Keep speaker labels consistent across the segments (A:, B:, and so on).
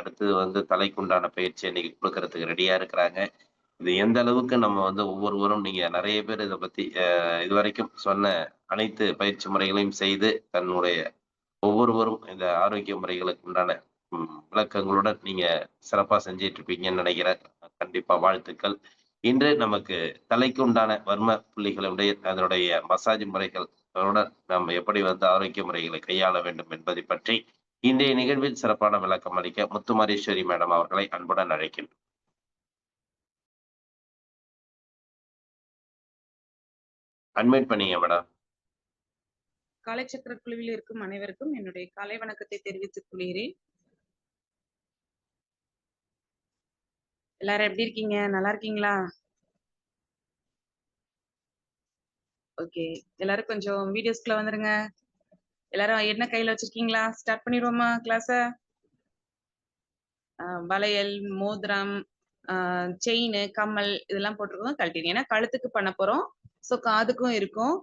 A: அடுத்து தலைக்குண்டான பயிற்சி இன்னைக்கு குடுக்கறதுக்கு ரெடியா இருக்கிறாங்க. இது எந்த அளவுக்கு நம்ம ஒவ்வொருவரும் நீங்க நெறைய பேர் இத பத்தி இதுவரைக்கும் சொன்ன அனைத்து பயிற்சி முறைகளையும் செய்து, தன்னுடைய ஒவ்வொருவரும் இந்த ஆரோக்கிய முறைகளுக்கு உண்டான விளக்கங்களுடன் நீங்க சிறப்பா செஞ்சுட்டு இருப்பீங்கன்னு நெனைக்கிறேன். கண்டிப்பா வாழ்த்துக்கள். இன்று நமக்கு தலைக்கு உண்டான வர்ம புள்ளிகளுடைய அதனுடைய மசாஜ் முறைகள் நாம் எப்படி ஆரோக்கிய முறைகளை கையாள வேண்டும் என்பதை பற்றி இன்றைய நிகழ்வில் சிறப்பான விளக்கம் அளிக்க முத்துமாரீஸ்வரி மேடம் அவர்களை அன்புடன் அழைக்கின்றோம். அட்மிட் பண்ணீங்க மேடம்.
B: காலைச்சக்கர குழுவில் இருக்கும் அனைவருக்கும் என்னுடைய காலை வணக்கத்தை தெரிவித்துக் கொள்கிறேன். எல்லாரும் எப்படி இருக்கீங்க? நல்லா இருக்கீங்களா? ஓகே, எல்லாரும் கொஞ்சம் வீடியோஸ்க்குள்ள வந்துருங்க. எல்லாரும் என்ன கையில வச்சிருக்கீங்களா? ஸ்டார்ட் பண்ணிடுவோமா கிளாஸ? வளையல், மோதிரம், செயின், கம்மல் இதெல்லாம் போட்டிருக்கோம். கழட்டிடுங்க. ஏன்னா கழுத்துக்கு பண்ண போறோம். ஸோ காதுக்கும் இருக்கும்,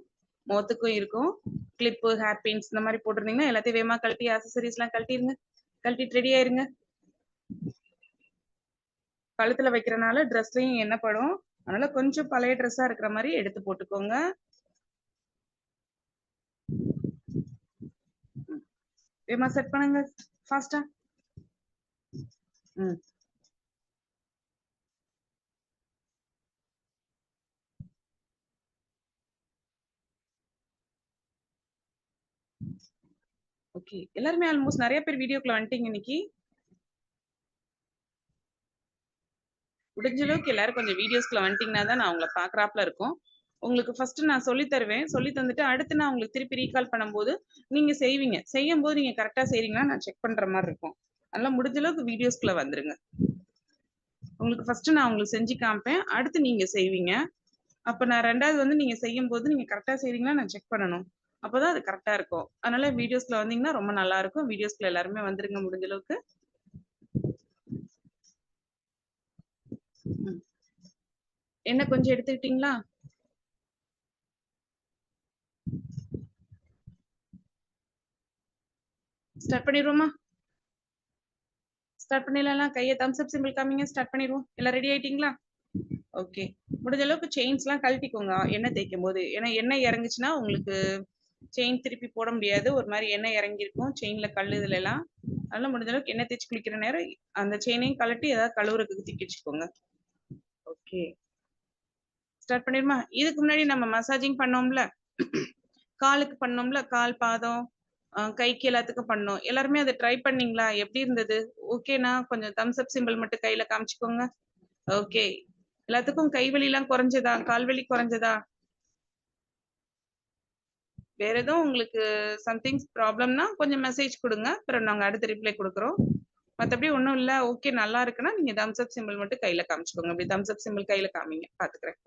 B: முகத்துக்கும் இருக்கும். கிளிப்பு, ஹேர் பின்ஸ் இந்த மாதிரி போட்டிருந்தீங்கன்னா எல்லாத்தையும் வேகமா கழட்டி ஆக்சசரிஸ் எல்லாம் கழட்டிடுங்க. கழட்டிட்டு ரெடி ஆயிருங்க. கழுத்துல வைக்கிறனால ட்ரெஸ்லயும் என்ன படும், அதனால கொஞ்சம் பழைய ட்ரெஸ்ஸா இருக்கிற மாதிரி எடுத்து போட்டுக்கோங்க. வேகமா செட் பண்ணுங்க ஃபாஸ்டா. ஓகே, எல்லாருமே ஆல்மோஸ்ட் நிறைய பேர் வீடியோக்குள்ள வந்துட்டீங்க. இன்னைக்கு முடிஞ்ச அளவுக்கு எல்லாரும் கொஞ்சம் வீடியோஸ்க்குள்ள வந்துட்டீங்கன்னா தான் நான் உங்களை பாக்குறாப்ல இருக்கும். உங்களுக்கு ஃபர்ஸ்ட் நான் சொல்லி தருவேன். சொல்லி தந்துட்டு அடுத்து நான் உங்களுக்கு திருப்பி ரீகால் பண்ணும்போது நீங்க செய்வீங்க. செய்யும் போது நீங்க கரெக்டா செய்றீங்கன்னா நான் செக் பண்ற மாதிரி இருக்கும். அதனால முடிஞ்ச அளவுக்கு வீடியோஸ்க்குள்ள வந்துருங்க. உங்களுக்கு ஃபர்ஸ்ட் நான் உங்களுக்கு செஞ்சு காமிப்பேன், அடுத்து நீங்க செய்வீங்க. அப்ப நான் ரெண்டாவது நீங்க செய்யும் போது நீங்க கரெக்டா செய்றீங்களா நான் செக் பண்ணணும். அப்பதான் அது கரெக்டா இருக்கும். அதனால வீடியோஸ்ல வந்தீங்கன்னா ரொம்ப நல்லா இருக்கும். வீடியோஸ்ல எல்லாருமே வந்துருங்க முடிஞ்ச அளவுக்கு. என்ன கொஞ்சம் எடுத்துக்கிட்டீங்களா? ஸ்டார்ட் பண்ணிடுவோமா? ஸ்டார்ட் பண்ணிடலாம். கையை தம்ஸ் அப் சிம்பிள் காமிங்க. ஸ்டார்ட் பண்ணிடுவோம். எல்லாம் ரெடி ஆயிட்டீங்களா? ஓகே, முடிஞ்ச அளவுக்கு செயின்ஸ் எல்லாம் கழட்டிக்கோங்க எண்ணெய் தேய்க்கும் போது. ஏன்னா எண்ணெய் இறங்குச்சுன்னா உங்களுக்கு செயின் திருப்பி போட முடியாது. ஒரு மாதிரி எண்ணெய் இறங்கியிருக்கும் செயின்ல, கல் இதுல எல்லாம். அதனால முடிஞ்ச அளவுக்கு எண்ணெய் தேய்ச்சி குளிக்கிற நேரம் அந்த செயினையும் கழட்டி ஏதாவது கழுவுறதுக்கு தூக்கி வச்சுக்கோங்க. ஓகே, ஸ்டார்ட் பண்ணிடுமா? இதுக்கு முன்னாடி நம்ம மசாஜிங் பண்ணோம்ல, காலுக்கு பண்ணோம்ல, கால் பாதம் கைக்கு எல்லாத்துக்கும் பண்ணோம். எல்லாருமே அதை ட்ரை பண்ணீங்களா? எப்படி இருந்தது? ஓகேனா கொஞ்சம் தம்ஸ் அப் சிம்பிள் மட்டும் கையில காமிச்சுக்கோங்க. ஓகே, எல்லாத்துக்கும் கைவலி எல்லாம் குறைஞ்சதா? கால்வலி குறைஞ்சதா? வேற எதுவும் உங்களுக்கு சம்திங் ப்ராப்ளம்னா கொஞ்சம் மெசேஜ் கொடுங்க, அப்புறம் நாங்க அடுத்த ரிப்ளை கொடுக்குறோம். மற்றபடி ஒன்றும் இல்லை, ஓகே நல்லா இருக்குன்னா நீங்க தம்ஸ் அப் சிம்பிள் மட்டும் கையில காமிச்சுக்கோங்க. அப்படி தம்ஸ் அப் சிம்பிள் கையில காமிங்க, பாத்துக்கிறேன்.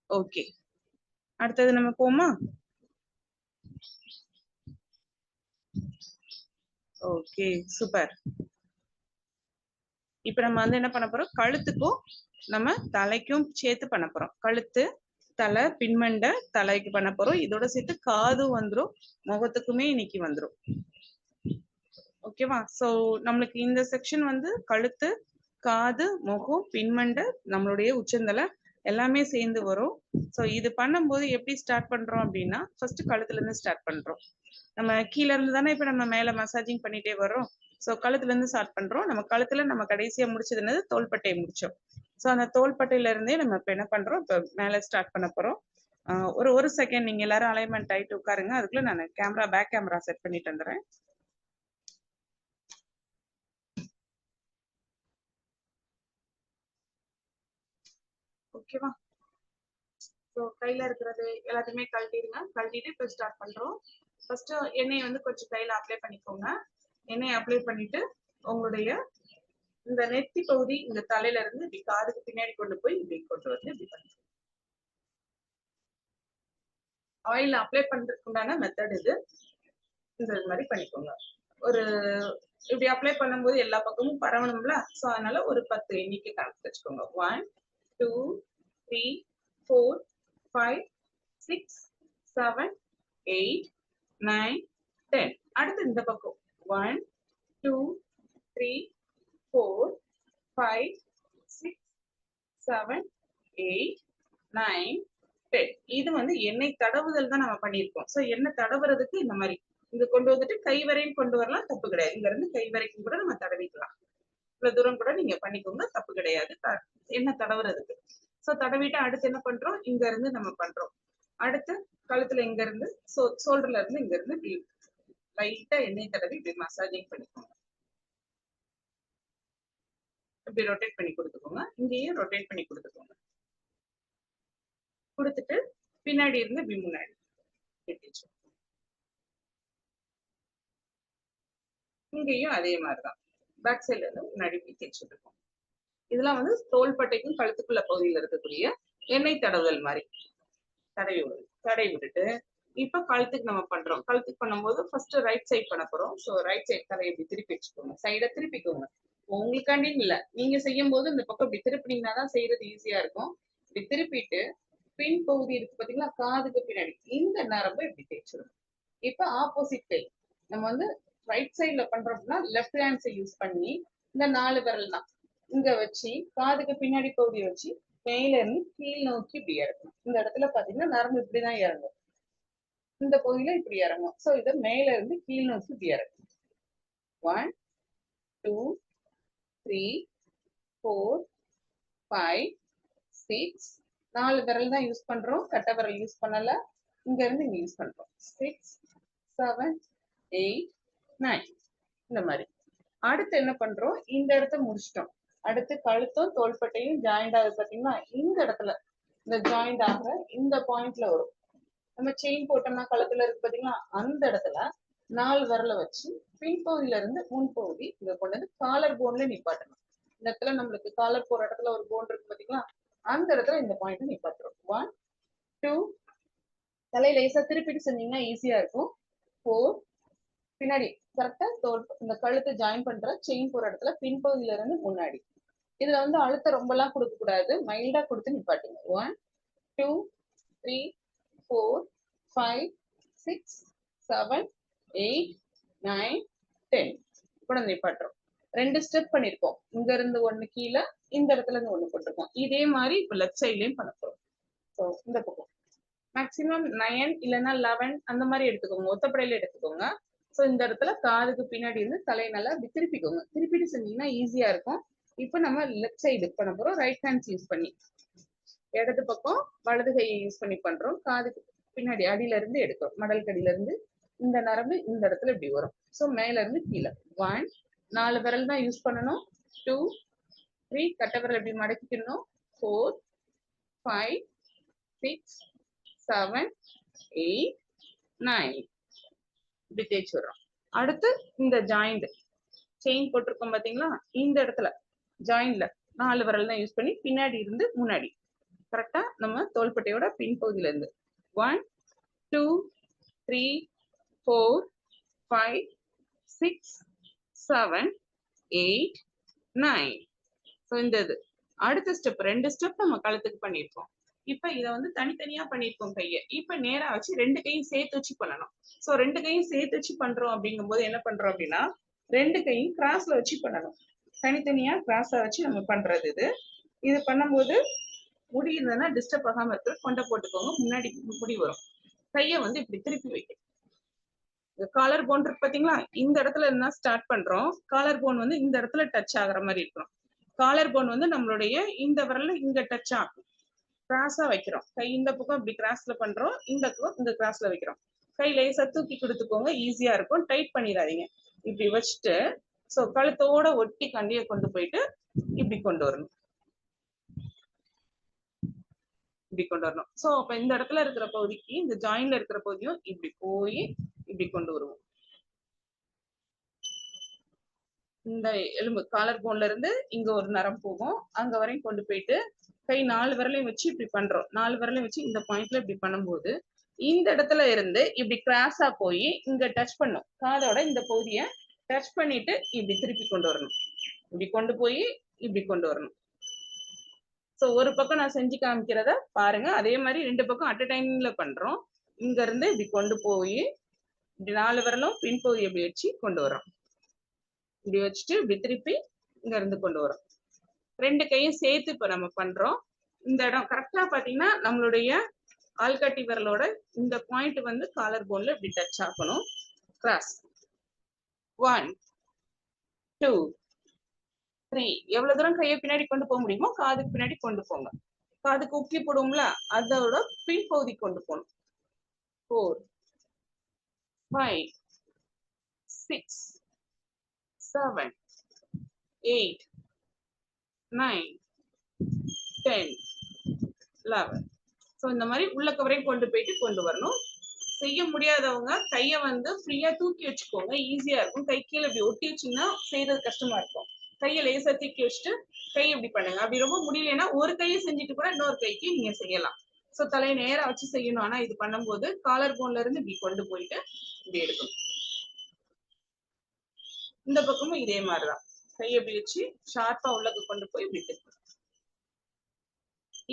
B: ஓகே, அடுத்தது நம்ம போமா? Okay, super. இப்ப நம்ம என்ன பண்ண போறோம், கழுத்துக்கும் நம்ம தலைக்கும் சேர்த்து பண்ண போறோம். கழுத்து, தலை, பின்மண்டை, தலைக்கு பண்ண போறோம். இதோட சேர்த்து காதும் வந்துரும், முகத்துக்குமே இன்னைக்கு வந்துரும். ஓகேவா? சோ நம்மளுக்கு இந்த செக்ஷன் கழுத்து, காது, முகம், பின்மண்டை, நம்மளுடைய உச்சந்தலை எல்லாமே சேர்ந்து வரும். ஸோ இது பண்ணும்போது எப்படி ஸ்டார்ட் பண்றோம் அப்படின்னா, ஃபர்ஸ்ட் கழுத்துல இருந்து ஸ்டார்ட் பண்றோம். நம்ம கீழே இருந்து தானே இப்ப நம்ம மேல மசாஜிங் பண்ணிட்டே வர்றோம். ஸோ கழுத்துல இருந்து ஸ்டார்ட் பண்றோம். நம்ம கழுத்துல நம்ம கடைசியா முடிச்சது என்னது, தோள்பட்டையை முடிச்சோம். ஸோ அந்த தோள்பட்டையில இருந்தே நம்ம இப்ப என்ன பண்றோம், இப்ப மேல ஸ்டார்ட் பண்ண போறோம். ஒரு செகண்ட் நீங்க எல்லாரும் அலைன்மெண்ட் ஆயிட்டு உட்காருங்க. அதுக்குள்ள நான் கேமரா, பேக் கேமரா செட் பண்ணிட்டு வந்துடுறேன். ஓகேவா? ஸோ கையில இருக்கிறது எல்லாத்தையுமே கழட்டிடுங்க. கழட்டிட்டு இப்போ ஸ்டார்ட் பண்றோம். ஃபர்ஸ்ட் எண்ணெயை கொஞ்சம் கையில அப்ளை பண்ணிக்கோங்க. எண்ணெயை அப்ளை பண்ணிட்டு உங்களுடைய இந்த நெத்தி பகுதி, இந்த தலையில இருந்து இப்படி காதுக்கு பின்னாடி கொண்டு போய் இப்படி கொண்டு வந்து இப்படி பண்ணுங்க. ஆயில் அப்ளை பண்றதுக்கு உண்டான மெத்தட் இது. இந்த மாதிரி பண்ணிக்கோங்க. ஒரு இப்படி அப்ளை பண்ணும்போது எல்லா பக்கமும் பரவணும்ல, ஸோ அதனால ஒரு 10 எண்ணிக்கை கணக்கு வச்சுக்கோங்க. 1 2 3 4 5 6 7 8 9 10. அடுத்து இந்த பக்கம் 1 2 3 4 5 6 7 8 9 10. இது வந்து எண்ணெய் தடவுதல் தான் நம்ம பண்ணியிருக்கோம். ஸோ எண்ணெய் தடவுறதுக்கு இந்த மாதிரி இங்க கொண்டு வந்துட்டு கை வரையும் கொண்டு வரலாம், தப்பு கிடையாது. இங்க இருந்து கை வரைக்கும் கூட நம்ம தடவிக்கலாம். இவ்வளவு தூரம் கூட நீங்க பண்ணிக்கோங்க, தப்பு கிடையாது. எண்ணெய் தடவுறதுக்கு. ஸோ தடவிட்டு அடுத்து என்ன பண்றோம், இங்க இருந்து நம்ம பண்றோம். அடுத்து கழுத்துல இங்க இருந்து ஷோல்டர்ல இருந்து இங்க இருந்து இப்படி லைட்டா எண்ணெய் தடவி இப்படி மசாஜிங் பண்ணிக்கோங்க. இப்படி ரொட்டேட் பண்ணி கொடுத்துக்கோங்க. இங்கேயும் ரொட்டேட் பண்ணி கொடுத்துக்கோங்க. கொடுத்துட்டு பின்னாடி இருந்து இப்படி முன்னாடி இங்கேயும் அதே மாதிரிதான் பேக் சைட்ல இருந்து முன்னாடி தேய்ச்சிட்டு இருக்கோம். இதெல்லாம் வந்து தோள்பட்டைக்கும் கழுத்துக்குள்ள பகுதியில் இருக்கக்கூடிய எண்ணெய் தடவுதல் மாதிரி தடவி விட்டுட்டு இப்ப கழுத்துக்கு நம்ம பண்றோம். கழுத்துக்கு பண்ணும்போது ஃபர்ஸ்ட் ரைட் சைட் பண்ண போறோம். ஸோ ரைட் சைட் தலையை இப்படி திருப்பி வச்சுக்கோங்க, சைடை திருப்பிக்கோங்க. உங்களுக்காண்டி இல்ல, நீங்க செய்யும் போது இந்த பக்கம் இப்படி திருப்பினீங்கன்னா தான் செய்யறது ஈஸியா இருக்கும். இப்படி திருப்பிட்டு பின் பகுதி இருக்கு பாத்தீங்களா, காதுக்கு பின்னாடி இந்த நரம்பு இப்படி தேய்ச்சிடும். இப்ப ஆப்போசிட் கை நம்ம வந்து ரைட் சைட்ல பண்றோம் அப்படின்னா லெஃப்ட் ஹேண்ட்ஸை யூஸ் பண்ணி இந்த 4 விரல் தான் இங்க வச்சு காதுக்கு பின்னாடி பகுதியை வச்சு மேல இருந்து கீழ் நோக்கி இப்படி இறக்கணும். இந்த இடத்துல பாத்தீங்கன்னா நரம்பு இப்படிதான் இறங்கும், இந்த பகுதியில இப்படி இறங்கும். சோ இதை மேல இருந்து கீழ் நோக்கி இப்படி இறக்கணும். 1 2 3 4 5 6 4 விரல் தான் யூஸ் பண்றோம், கட்டை விரல் யூஸ் பண்ணல. இங்க இருந்து இங்க யூஸ் பண்றோம். 6 7 8 9 இந்த மாதிரி. அடுத்து என்ன பண்றோம், இந்த இடத்த முடிச்சிட்டோம். அடுத்து கழுத்தும் தோள்பட்டையும் ஜாயிண்ட் ஆகுது பாத்தீங்கன்னா, இந்த இடத்துல இந்த ஜாயிண்ட் ஆகிற இந்த பாயிண்ட்ல வரும். நம்ம செயின் போட்டோம்னா கழுத்துல இருக்கு பாத்தீங்களா, அந்த இடத்துல 4 விரலை வச்சு பின்பகுதியில இருந்து முன்பகுதி இதை கொண்டு வந்து காலர் போன்ல நிப்பாட்டணும். இந்த இடத்துல நம்மளுக்கு காலர் போற இடத்துல ஒரு போன் இருக்கு பாத்தீங்களா, அந்த இடத்துல இந்த பாயிண்ட் நிப்பாட்டுறோம். 1 2 தலை லேசா திருப்பிட்டு செஞ்சீங்கன்னா ஈஸியா இருக்கும். 4 பின்னாடி கரெக்டா இந்த கழுத்தை ஜாயின் பண்ற செயின் போற இடத்துல பின்பகுதியில இருந்து முன்னாடி. இதுல வந்து அழுத்தம் ரொம்ப எல்லாம் கொடுக்க கூடாது, மைல்டா கொடுத்து நிப்பாட்டுங்க. 1 2 3 4 5 6 7 8 9 10 கூட நிப்பாட்டுறோம். 2 ஸ்டெப் பண்ணிருக்கோம். இங்க இருந்து ஒண்ணு கீழே, இந்த இடத்துல இருந்து ஒண்ணு போட்டிருக்கோம். இதே மாதிரி இப்ப லெஃப்ட் சைட்லயும் பண்ண போறோம். ஸோ இந்த பக்கம் மேக்சிமம் 9 இல்லைன்னா 11 அந்த மாதிரி எடுத்துக்கோங்க, ஒத்தப்படையில எடுத்துக்கோங்க. ஸோ இந்த இடத்துல காதுக்கு பின்னாடி இருந்து தலையை நல்லா இப்படி திருப்பிக்கோங்க. திருப்பிட்டு செஞ்சீங்கன்னா ஈஸியா இருக்கும். இப்போ நம்ம லெஃப்ட் சைடு பண்ண போறோம், ரைட் ஹேண்ட்ஸ் யூஸ் பண்ணி. இடது பக்கம் வலது கையை யூஸ் பண்ணி பண்றோம். காதுக்கு பின்னாடி அடியில இருந்து எடுக்கிறோம், மடல் கடியில இருந்து இந்த நரம்பு இந்த இடத்துல இப்படி வரும். ஸோ மேல இருந்து கீழே 1 4 விரல் தான் யூஸ் பண்ணணும். 2 3 கட்டை விரல் இப்படி மடக்கிக்கணும். 4 5 6 7 8 9 இப்படி தேய்ச்சி விடுறோம். அடுத்து இந்த ஜாயிண்ட் செயின் போட்டிருக்கோம் பாத்தீங்களா, இந்த இடத்துல ஜாயிண்ட்ல 4 விரல் தான் யூஸ் பண்ணி பின்னாடி இருந்து முன்னாடி கரெக்டா நம்ம தோள்பட்டையோட பின்பகுதியில இருந்து 1 2 3 4 5 6 7 8 9. ஸோ இந்த இது அடுத்த ஸ்டெப் 2 ஸ்டெப் நம்ம கழுத்துக்கு பண்ணியிருக்கோம். இப்ப இதை வந்து தனித்தனியா பண்ணியிருக்கோம் கையை. இப்ப நேரா வச்சு 2 கையும் சேர்த்து வச்சு பண்ணணும். ஸோ 2 கையும் சேர்த்து வச்சு பண்றோம் அப்படிங்கும் போது என்ன பண்றோம் அப்படின்னா 2 கையும் கிராஸ்ல வச்சு பண்ணணும். தனித்தனியா கிராஸா வச்சு நம்ம பண்றது இது பண்ணும்போது முடி இருந்ததுன்னா டிஸ்டர்ப் ஆகாம இருக்கு. கொண்டை போட்டுக்கோங்க, முன்னாடி முடி வரும். கையை வந்து இப்படி திருப்பி வைக்கணும். காலர் போன் இருக்கு பாத்தீங்களா, இந்த இடத்துல இருந்தா ஸ்டார்ட் பண்றோம். காலர் போன் வந்து இந்த இடத்துல டச் ஆகுற மாதிரி இருக்கணும். காலர் போன் வந்து நம்மளுடைய இந்த விரல்ல இங்க டச் ஆகும். கிராஸா வைக்கிறோம். கை இந்த பக்கம் இப்படி கிராஸ்ல பண்றோம், இந்த பக்கம் இந்த கிராஸ்ல வைக்கிறோம். கை லேசா தூக்கி கொடுத்துக்கோங்க, ஈஸியா இருக்கும். டைட் பண்ணிடாதீங்க. இப்படி வச்சுட்டு ஸோ கழுத்தோட ஒட்டி கண்டியை கொண்டு போயிட்டு இப்படி கொண்டு வரணும். இப்படி கொண்டு வரணும். ஸோ அப்ப இந்த இடத்துல இருக்கிற பகுதிக்கு இந்த ஜாயின்ல இருக்கிற பகுதியும் இப்படி போய் இப்படி கொண்டு வருவோம். இந்த எலும்பு காலர் போன்ல இருந்து இங்க ஒரு நரம் போகும், அங்க வரையும் கொண்டு போயிட்டு கை 4 விரலையும் வச்சு இப்படி பண்றோம். 4 விரலையும் வச்சு இந்த பாயிண்ட்ல இப்படி பண்ணும்போது இந்த இடத்துல இருந்து இப்படி கிராஸா போய் இங்க டச் பண்ணும். காதோட இந்த பகுதியை டச் பண்ணிட்டு இப்படி திருப்பி கொண்டு வரணும். இப்படி கொண்டு போய் இப்படி கொண்டு வரணும். ஸோ ஒரு பக்கம் நான் செஞ்சு காமிக்கிறத பாருங்க. அதே மாதிரி 2 பக்கம் அட் அ டைம்ல பண்றோம். இங்க இருந்து இப்படி கொண்டு போய் இப்படி 4 விரலும் பின்பகுதி எப்படி வச்சு கொண்டு வரோம். இப்படி வச்சுட்டு இப்படி திருப்பி இங்க இருந்து கொண்டு வரோம். ரெண்டு கையும் சேர்த்து இப்ப நம்ம பண்றோம். இந்த இடம் கரெக்டா பாத்தீங்கன்னா நம்மளுடைய ஆள்காட்டி விரலோட இந்த பாயிண்ட் வந்து காலர் போன்ல இப்படி டச் ஆகணும். கிராஸ் 1 2 3 எவ்வளவு தூரம் கையை பின்னாடி கொண்டு போக முடியுமோ காதுக்கு பின்னாடி கொண்டு போங்க. காதுக்கு உக்கி போடுவோம்ல அதோட பின்பகுதி கொண்டு போகணும். 4 5 6 7 8 9 10 11. ஸோ இந்த மாதிரி உள்ள கவரையும் கொண்டு போயிட்டு கொண்டு வரணும். செய்ய முடியாதவங்க கையை வந்து ஃப்ரீயா தூக்கி வச்சுக்கோங்க, ஈஸியா இருக்கும். கை கீழே இப்படி ஒட்டி வச்சீங்கன்னா செய்யறது கஷ்டமா இருக்கும். கையை லேசா தூக்கி வச்சுட்டு கை இப்படி பண்ணுங்க. அப்படி ரொம்ப முடியலன்னா ஒரு கையை செஞ்சுட்டு கூட இன்னொரு கைக்கு நீங்க செய்யலாம். ஸோ தலையை நேரா வச்சு செய்யணும். ஆனா இது பண்ணும்போது காலர் போன்ல இருந்து இப்படி கொண்டு போயிட்டு இப்படி எடுக்கணும். இந்த பக்கமும் இதே மாதிரிதான் கையை இப்படி வச்சு ஷார்ப்பா உள்ளக்கு கொண்டு போய் இப்படி திருப்பணும்.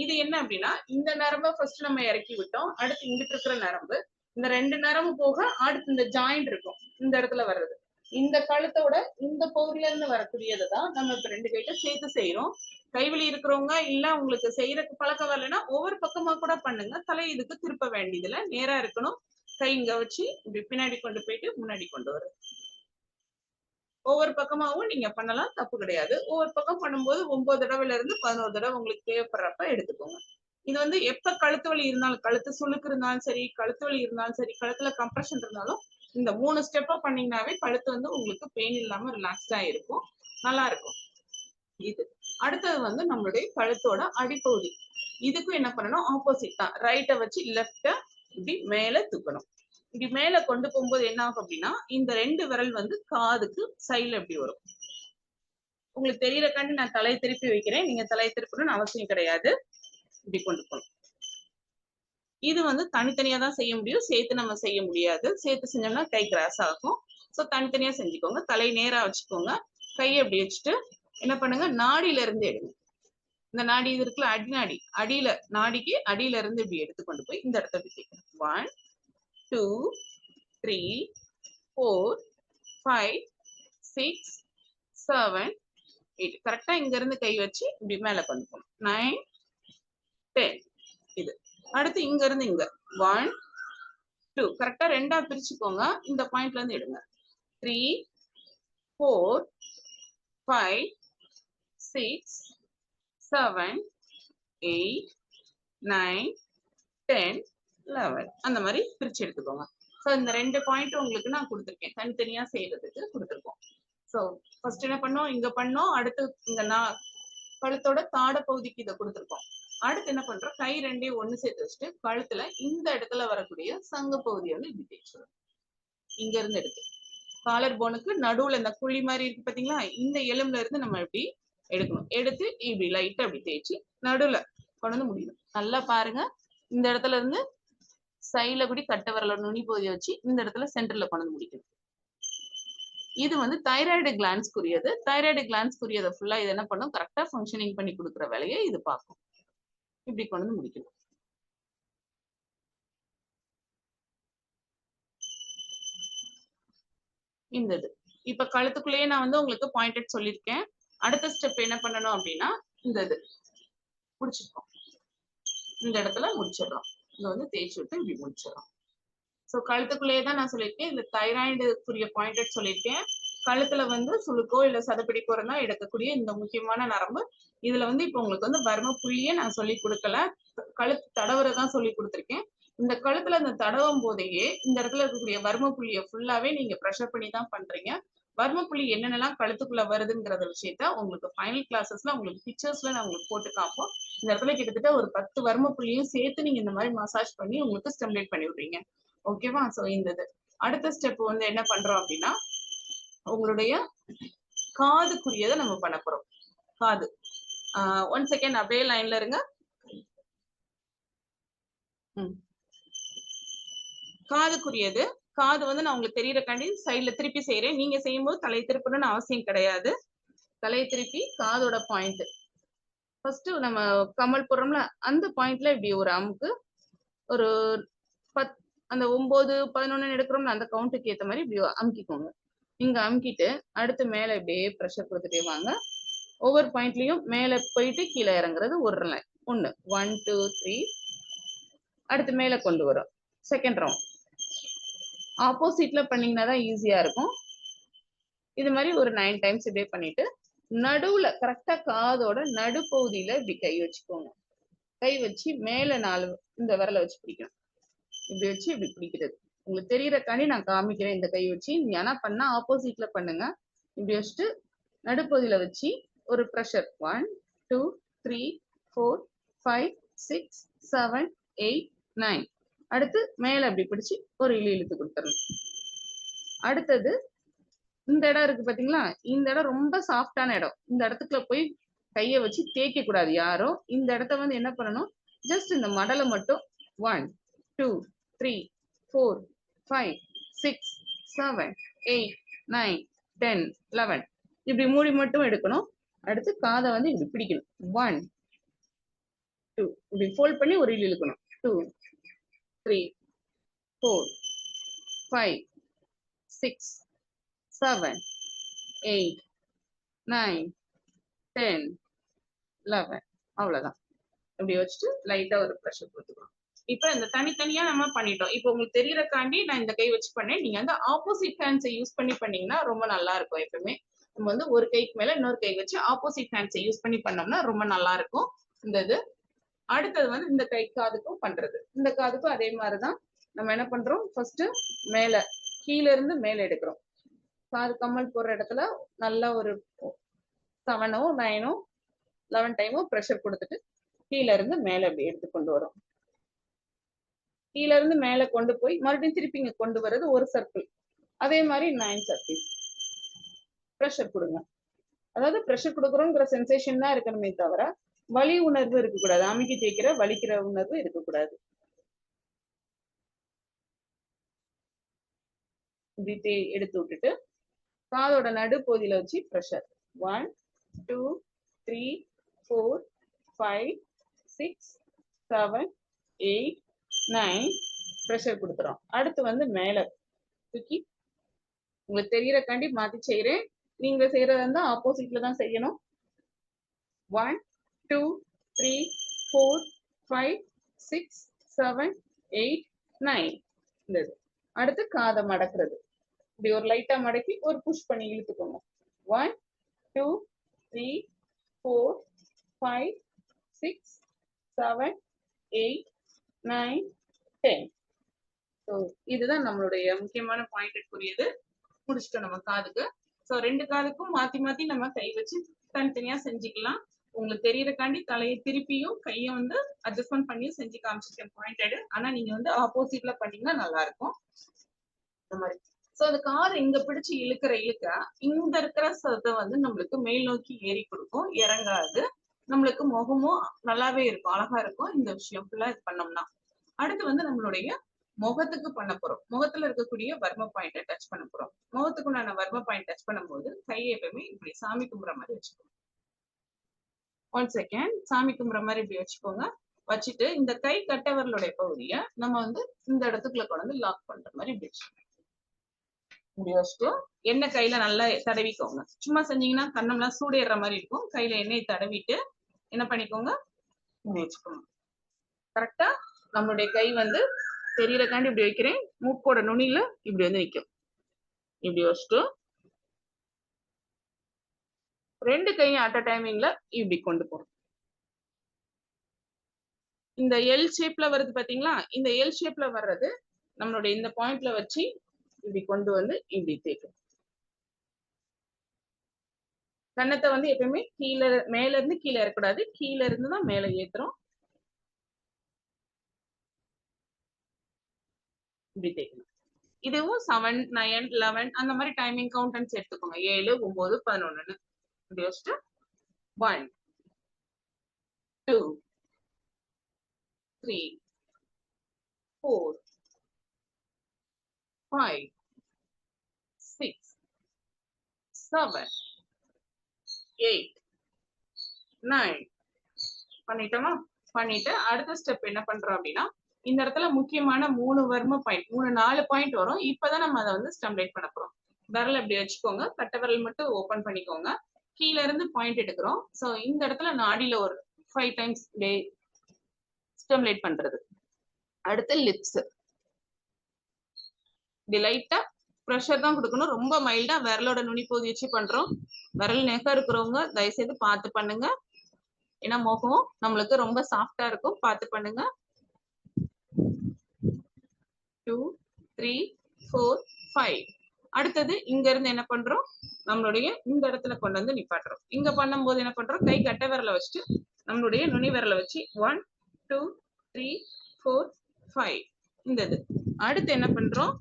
B: இது என்ன அப்படின்னா இந்த நரம்பை ஃபர்ஸ்ட் நம்ம இறக்கி விட்டோம். அடுத்து இங்கிட்டு இருக்கிற நரம்பு, இந்த ரெண்டு நரம்பு போக அடுத்து இந்த ஜாயிண்ட் இருக்கும் இந்த இடத்துல வர்றது. இந்த கழுத்தோட இந்த பகுதியில இருந்து வரக்கூடியதை தான் நம்ம இப்ப ரெண்டு கைட்ட சேர்த்து செய்யறோம். கைவலி இருக்கிறவங்க இல்ல உங்களுக்கு செய்யறதுக்கு பழக்கம் வரலைன்னா ஒவ்வொரு பக்கமா கூட பண்ணுங்க. தலை இதுக்கு திருப்ப வேண்டியதுல நேரா இருக்கணும். கை இங்க வச்சு இப்படி பின்னாடி கொண்டு போயிட்டு முன்னாடி கொண்டு வரும். ஒவ்வொரு பக்கமாவும் நீங்க பண்ணலாம், தப்பு கிடையாது. ஒவ்வொரு பக்கம் பண்ணும்போது 9 தடவைல இருந்து 11 தடவை உங்களுக்கு தேவைப்படுறப்ப எடுத்துக்கோங்க. இது வந்து எப்ப கழுத்து வலி இருந்தாலும், கழுத்து சுளுக்கு இருந்தாலும் சரி, கழுத்து வலி இருந்தாலும் சரி, கழுத்துல கம்ப்ரெஷன் இருந்தாலும் இந்த 3 ஸ்டெப்பா பண்ணீங்கன்னாவே கழுத்து வந்து உங்களுக்கு பெயின் இல்லாம ரிலாக்ஸ்டா இருக்கும், நல்லா இருக்கும். இது அடுத்தது வந்து நம்மளுடைய கழுத்தோட அடிப்பகுதி. இதுக்கும் என்ன பண்ணணும், ஆப்போசிட் தான். ரைட்டை வச்சு லெஃப்ட இப்படி மேல தூக்கணும். இப்படி மேல கொண்டு போகும்போது என்ன ஆகும் அப்படின்னா இந்த ரெண்டு விரல் வந்து காதுக்கு சைடுல எப்படி வரும். உங்களுக்கு தெரியறக்காண்டி நான் தலையை திருப்பி வைக்கிறேன், நீங்க தலையை திருப்பணும்னு அவசியம் கிடையாது. இப்படி கொண்டு போகணும். இது வந்து தனித்தனியா தான் செய்ய முடியும், சேர்த்து நம்ம செய்ய முடியாது. சேர்த்து செஞ்சோம்னா கை கிராஸ் ஆகும். ஸோ தனித்தனியா செஞ்சுக்கோங்க. தலை நேரா வச்சுக்கோங்க. கையை அப்படி வச்சுட்டு என்ன பண்ணுங்க, நாடியில இருந்து எடுங்க. இந்த நாடி இது இருக்குல்ல, அடிநாடி, அடியில நாடிக்கு அடியில இருந்து இப்படி எடுத்து கொண்டு போய் இந்த இடத்த பிடிக்கணும். 1 2 3 4 5 6 7 8. கரெக்டா இங்க இருந்து கை வச்சு இப்படி மேல கொண்டு போகணும். 9 10. இது அடுத்து இங்க இருந்து இங்க 1 2 கரெக்டா ரெண்டா பிரிச்சுக்கோங்க. இந்த பாயிண்ட்ல இருந்து எடுங்க. 3 4 5 6 7 8 9 10 11. அந்த மாதிரி பிரிச்சு எடுத்துக்கோங்க. ஸோ இந்த ரெண்டு பாயிண்ட் உங்களுக்கு நான் கொடுத்துருக்கேன், தனித்தனியா செய்யறதுக்கு கொடுத்துருக்கோம். ஸோ ஃபர்ஸ்ட் என்ன பண்ணோம், இங்க பண்ணோம். அடுத்து இங்க கழுத்தோட தாட பகுதிக்கு இதை கொடுத்துருக்கோம். அடுத்து என்ன பண்றோம், கை ரெண்டையும் ஒண்ணு சேர்த்து வச்சுட்டு கழுத்துல இந்த இடத்துல வரக்கூடிய சங்க பகுதியை வந்து இப்படி தேய்ச்சிடும். இங்க இருந்து எடுத்து காலர் போனுக்கு நடுவுல இந்த குழி மாதிரி இருக்கு பாத்தீங்களா, இந்த எலும்புல இருந்து நம்ம இப்படி எடுக்கணும். எடுத்து இப்படி லைட்டா அப்படி தேய்ச்சி நடுவுல கொண்டு வந்து முடியணும். நல்லா பாருங்க, இந்த இடத்துல இருந்து சைட்ல கூடி கட்டை விரல நுனி பகுதியை வச்சு இந்த இடத்துல சென்டர்ல கொண்டு வந்து முடிக்கணும். இது வந்து தைராய்டு கிளான்ஸ்க்குரியது. தைராய்டு கிளான்ஸ்க்குரியதை ஃபுல்லா இது என்ன பண்ணும், கரெக்டா ஃபங்க்ஷனிங் பண்ணி கொடுக்குற வேலையை இது பார்க்கும். இப்படி கொண்டு வந்து முடிக்கணும். இந்த இது இப்ப கழுத்துக்குள்ளேயே நான் வந்து உங்களுக்கு பாயிண்டட் சொல்லியிருக்கேன். அடுத்த ஸ்டெப் என்ன பண்ணணும் அப்படின்னா இந்த இது முடிச்சிருக்கோம், இந்த இடத்துல முடிச்சிடறோம். இங்க வந்து தேய்ச்சி விட்டு இப்படி முடிச்சிடறோம். ஸோ கழுத்துக்குள்ளேயே தான் நான் சொல்லியிருக்கேன். இந்த தைராய்டுக்குரிய பாயிண்டட் சொல்லியிருக்கேன். கழுத்துல வந்து சுளுக்கோ இல்ல சதப்பிடிக்கோ இருந்தா எடுக்கக்கூடிய இந்த முக்கியமான நரம்பு. இதுல வந்து இப்ப உங்களுக்கு வந்து வர்ம புள்ளியே நான் சொல்லி கொடுக்கல, கழுத்து தடவுறதான் சொல்லி கொடுத்துருக்கேன். இந்த கழுத்துல இந்த தடவும் போதையே இந்த இடத்துல இருக்கக்கூடிய வர்ம புள்ளியை ஃபுல்லாவே நீங்க ப்ரெஷர் பண்ணி தான் பண்றீங்க. வர்ம புள்ளி என்னென்னலாம் கழுத்துக்குள்ள வருதுங்கிற விஷயத்த உங்களுக்கு ஃபைனல் கிளாஸஸ்ல உங்களுக்கு பிக்சர்ஸ்ல நான் உங்களுக்கு போட்டு காப்போம். இந்த இடத்துல கிட்டத்தட்ட ஒரு 10 வர்ம புள்ளியும் சேர்த்து நீங்க இந்த மாதிரி மசாஜ் பண்ணி உங்களுக்கு ஸ்டிமுலேட் பண்ணி விடுறீங்க. ஓகேவா? சோ இந்த அடுத்த ஸ்டெப் வந்து என்ன பண்றோம் அப்படின்னா உங்களுடைய காதுக்குரியதை நம்ம பண்ண போறோம். காது 1 செகண்ட் அப்படியே லைன்ல இருங்க. காதுக்குரியது, காது வந்து நான் உங்களுக்கு தெரியறக்காண்டி சைட்ல திருப்பி செய்யறேன். நீங்க செய்யும்போது தலையை திருப்பணும்னு அவசியம் கிடையாது. தலையை திருப்பி காதோட பாயிண்ட் ஃபர்ஸ்ட் நம்ம கமல் போடுறோம்ல அந்த பாயிண்ட்ல இப்படி ஒரு அமுக்கு, ஒரு 10 அந்த 9 11 எடுக்கிறோம்ல அந்த கவுண்ட்டுக்கு ஏற்ற மாதிரி இப்படி அமுக்கிக்கோங்க. இங்க அமுக்கிட்டு அடுத்து மேல இப்படியே ப்ரெஷர் கொடுத்துட்டே வாங்க. ஒவ்வொரு பாயிண்ட்லயும் மேல போயிட்டு கீழே இறங்குறது ஒரு லைன். 1 1 2 3. அடுத்து மேல கொண்டு வரும். செகண்ட் ரவுண்ட் ஆப்போசிட்ல பண்ணீங்கன்னா தான் ஈஸியா இருக்கும். இது மாதிரி ஒரு 9 டைம்ஸ் இப்படியே பண்ணிட்டு நடுவுல கரெக்டா காதோட நடுப்பகுதியில இப்படி கை வச்சுக்கோங்க. கை வச்சு மேல 4 இந்த விரலை வச்சு பிடிக்கணும். இப்படி வச்சு இப்படி பிடிக்கிறது உங்களுக்கு தெரியறக்காண்டி நான் காமிக்கிறேன். இந்த கை வச்சு நீங்க ஆனா பண்ணா ஆப்போசிட்ல பண்ணுங்க. இப்படி வச்சுட்டு நடுப்பகுதியில வச்சு ஒரு ப்ரெஷர் 1 2 3 4 5 6 7 8 9. அடுத்து மேல அப்படி பிடிச்சு ஒரு இழுத்து கொடுத்துடணும். அடுத்தது இந்த இடம் இருக்கு பாத்தீங்களா, இந்த இடம் ரொம்ப சாஃப்டான இடம். இந்த இடத்துக்குள்ள போய் கைய வச்சு தேய்க்க கூடாது யாரும். இந்த இடத்த வந்து என்ன பண்ணணும், ஜஸ்ட் இந்த மடலை மட்டும் 1 2 3 4 5 6 7 8 9 10 11 இப்படி மூடி மட்டும் எடுக்கணும். அடுத்து காதை வந்து இப்படி பிடிக்கணும். 1 2 இப்படி ஃபோல்ட் பண்ணி ஒரு இழுக்கணும். 2 3 4 5 6 7 8 9 10 11 அவ்வளவுதான். இப்படி வச்சுட்டு லைட்டா ஒரு ப்ரெஷர் கொடுத்துக்கணும். இப்ப இந்த தனித்தனியா நம்ம பண்ணிட்டோம். இப்போ உங்களுக்கு தெரியறக்காண்டி நான் இந்த கை வச்சு பண்ணேன். நீங்க வந்து ஆப்போசிட் ஹேண்ட்ஸை யூஸ் பண்ணி பண்ணீங்கன்னா ரொம்ப நல்லா இருக்கும். எப்பவுமே நம்ம வந்து ஒரு கைக்கு மேல இன்னொரு கை வச்சு ஆப்போசிட் ஹேண்ட்ஸை யூஸ் பண்ணி பண்ணோம்னா ரொம்ப நல்லா இருக்கும். இந்த இது அடுத்தது வந்து இந்த கை காதுக்கும் பண்றது. இந்த காதுக்கும் அதே மாதிரிதான் நம்ம என்ன பண்றோம், ஃபர்ஸ்ட் மேல கீழ இருந்து மேல எடுக்கிறோம். காது கம்மல் போடுற இடத்துல நல்லா ஒரு 7 9 11 டைமும் ப்ரெஷர் கொடுத்துட்டு கீழ இருந்து மேல அப்படி எடுத்து கொண்டு வரும். கீழ இருந்து மேல கொண்டு போய் மறுபடியும் திருப்பி இங்க கொண்டு வர்றது ஒரு சர்க்கிள். அதே மாதிரி 9 சர்க்கிள்ஸ் ப்ரெஷர் கொடுங்க. அதாவது ப்ரெஷர் கொடுக்குறோங்கிற சென்சேஷன் தான் இருக்கணுமே தவிர வலி உணர்வு இருக்கக்கூடாது. அமுக்கி தேய்க்கிற வலிக்கிற உணர்வு இருக்கக்கூடாது. இப்படி எடுத்து விட்டுட்டு காதோட நடுப்பகுதியில வச்சு ப்ரெஷர் 1 2 3 4 5 6 7 8 9 ப்ரெஷர் கொடுத்துறோம். அடுத்து வந்து மேல தூக்கி உங்களுக்கு தெரியறக்காண்டி மாத்தி செய்யறேன். நீங்க செய்யறதா இருந்தா ஆப்போசிட்ல தான் செய்யணும். 1 2 3 4 5 6 7 8 9. இந்த அடுத்து காதை மடக்குறது. இப்படி ஒரு லைட்டா மடக்கி ஒரு புஷ் பண்ணி இழுத்துக்கோங்க. 1 2 3 4 5 6 7 8 9 10. ஸோ இதுதான் நம்மளுடைய முக்கியமான பாயிண்ட்டுக்குரியது. முடிச்சிட்டோம் நம்ம காதுக்கு. ஸோ 2 காதுக்கும் மாத்தி மாத்தி நம்ம கை வச்சு தனித்தனியா செஞ்சுக்கலாம். உங்களுக்கு தெரியறக்காண்டி தலையை திருப்பியும் கையை வந்து அட்ஜஸ்ட்மெண்ட் பண்ணி செஞ்சு காமிச்சிருக்கேன் பாயிண்டட். ஆனா நீங்க வந்து ஆப்போசிட்ல பண்ணீங்கன்னா நல்லா இருக்கும். இந்த மாதிரி சோ அந்த காதை இங்க பிடிச்சு இழுக்கிற இந்த இருக்கிற சதை வந்து நம்மளுக்கு மேல் நோக்கி ஏறி கொடுக்கும், இறங்காது. நம்மளுக்கு முகமும் நல்லாவே இருக்கும், அழகா இருக்கும். இந்த விஷயம் ஃபுல்லா இது பண்ணோம்னா அடுத்து வந்து நம்மளுடைய முகத்துக்கு பண்ண போறோம். முகத்துல இருக்கக்கூடிய வர்ம பாயிண்ட டச் பண்ண போறோம். முகத்துக்கு உண்டான வர்ம பாயிண்ட் டச் பண்ணும்போது கையை எப்பவுமே இப்படி சாமி கும்புற மாதிரி வச்சுக்கோங்க. 1 செகண்ட் சாமி கும்புற மாதிரி இப்படி வச்சுக்கோங்க. வச்சுட்டு இந்த கை கட்டவர்களுடைய பகுதியை நம்ம வந்து இந்த இடத்துக்குள்ள கொண்டு வந்து லாக் பண்ற மாதிரி இப்படி வச்சுக்கோங்க. இப்படி வச்சுட்டு எண்ணெய் கையில நல்லா தடவிக்கோங்க. சும்மா செஞ்சீங்கன்னா கண்ணம்லாம் சூடேற மாதிரி இருக்கும். கையில எண்ணெய் தடவிட்டு என்ன பண்ணிக்கோங்க, இப்படி வச்சுக்கோங்க. கரெக்டா நம்மளுடைய கை வந்து தெரியறக்காண்டி இப்படி வைக்கிறேன். மூக்கோட நுனியில இப்படி வந்து நிற்கும். இப்படி வச்சுட்டு 2 கையும் அட் அ டைமிங்ல இப்படி கொண்டு போறோம். இந்த எல் ஷேப்ல வருது பாத்தீங்களா, இந்த எல் ஷேப்ல வர்றது நம்மளுடைய இந்த பாயிண்ட்ல வச்சு இப்படி கொண்டு வந்து இப்படி தேய்க்கும். கண்ணத்தை வந்து எப்பவுமே கீழே மேல இருந்து கீழே இருக்கக்கூடாது, கீழே இருந்து தான் மேல ஏத்துறோம். இப்படி தேய்க்கணும். இதுவும் 7 9 11 அந்த மாதிரி டைமிங் கவுண்டன்ஸ் எடுத்துக்கோங்க. 7 9 11 இப்படி வச்சுட்டு 1 2 3 4 5 6 7 8 9 பண்ணிட்டோமா? பண்ணிட்டு அடுத்த ஸ்டெப் என்ன பண்றோம் அப்படின்னா, இந்த இடத்துல முக்கியமான 3 வர்ம பாயிண்ட் 4 பாயிண்ட் வரும். இப்பதான் நம்ம அதை வந்து ஸ்டம்லேட் பண்ண போறோம். விரல் இப்படி வச்சுக்கோங்க. கட்டை விரல் மட்டும் ஓபன் பண்ணிக்கோங்க. கீழ இருந்து பாயிண்ட் எடுக்கிறோம். சோ இந்த இடத்துல நாடியில ஒரு 5 டைம்ஸ் ஸ்டிமுலேட் பண்றது. அடுத்து லிப்ஸ். இப்படி லைட்டா ப்ரெஷர் தான் கொடுக்கணும். ரொம்ப மைல்டா விரலோட நுனிப்பகுதி வச்சு பண்றோம். விரல் நெகம் இருக்கிறவங்க தயவு செய்து பார்த்து பண்ணுங்க. ஏன்னா முகம் நம்மளுக்கு ரொம்ப சாஃப்டா இருக்கும். பார்த்து பண்ணுங்க. 2 3 4 5. அடுத்தது இங்க இருந்து என்ன பண்றோம், நம்மளுடைய இந்த இடத்துல கொண்டு வந்து நிப்பாட்டுறோம். இங்க பண்ணும்போது என்ன பண்றோம், கை கட்டை விரலை வச்சுட்டு நம்மளுடைய நுனி விரலை வச்சு 1 2 3 4 5 இந்த இது. அடுத்து என்ன பண்றோம்,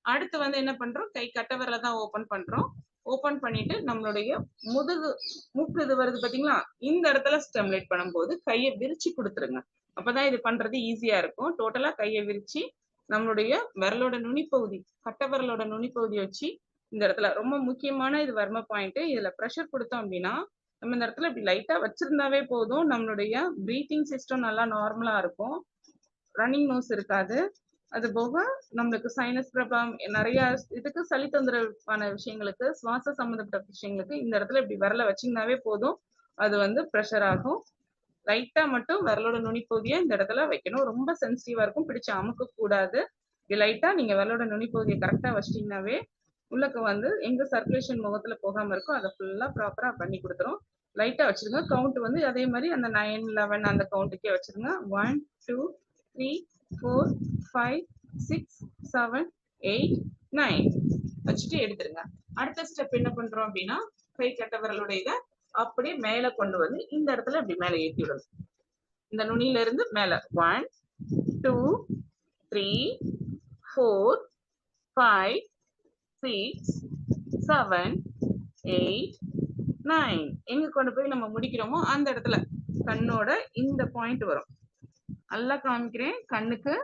B: அடுத்து வந்து என்ன பண்றோம், கை கட்டை விரலை தான் ஓபன் பண்றோம். ஓபன் பண்ணிட்டு நம்மளுடைய முதுகு மூக்கு இது வருது பாத்தீங்களா, இந்த இடத்துல ஸ்டிமுலேட் பண்ணும்போது கையை விரிச்சு கொடுத்துருங்க. அப்பதான் இது பண்றது ஈஸியா இருக்கும். டோட்டலா கையை விரிச்சு நம்மளுடைய விரலோட நுனிப்பகுதி, கட்டை விரலோட நுனிப்பகுதி வச்சு இந்த இடத்துல ரொம்ப முக்கியமான இது வர்ம பாயிண்ட். இதுல ப்ரெஷர் கொடுத்தோம் அப்படின்னா நம்ம இந்த இடத்துல இப்படி லைட்டா வச்சிருந்தாவே போதும். நம்மளுடைய பிரீத்திங் சிஸ்டம் நல்லா நார்மலா இருக்கும். ரன்னிங் நோஸ் இருக்காது. அது போக நம்மளுக்கு சைனஸ் ப்ராப்ளம் நிறைய இதுக்கு சளி தொந்தரவான விஷயங்களுக்கு, சுவாச சம்பந்தப்பட்ட விஷயங்களுக்கு இந்த இடத்துல இப்படி விரல வச்சீங்கன்னாவே போதும். அது வந்து ப்ரெஷர் ஆகும். லைட்டா மட்டும் விரலோட நுனிப்பகுதியை இந்த இடத்துல வைக்கணும். ரொம்ப சென்சிட்டிவா இருக்கும். பிடிச்சு அமுக்க கூடாது. லைட்டா நீங்க விரலோட நுனிப்பகுதியை கரெக்டா வச்சிட்டீங்கன்னாவே உள்ளக்கு வந்து எங்க சர்க்குலேஷன் முகத்துல போகாம இருக்கோ அதை ஃபுல்லா ப்ராப்பரா பண்ணி கொடுத்துரும். லைட்டா வச்சிருங்க. கவுண்ட் வந்து அதே மாதிரி அந்த 9 11 அந்த கவுண்ட்டுக்கே வச்சிருங்க. 1 2 3 4 5 6 7 8 9 வச்சுட்டு எடுத்துருங்க. அடுத்த ஸ்டெப் என்ன பண்றோம் அப்படின்னா, கை கட்டை விரலோட இதை அப்படியே மேல கொண்டு வந்து இந்த இடத்துல இப்படி மேல ஏற்றி விடணும். இந்த நுனியில இருந்து மேல 1 2 3 4 5 6 7 8 9 எங்க கொண்டு போய் நம்ம முடிக்கிறோமோ அந்த இடத்துல கண்ணோட இந்த பாயிண்ட் வரும். நல்லா காமிக்கிறேன். கண்ணுக்கு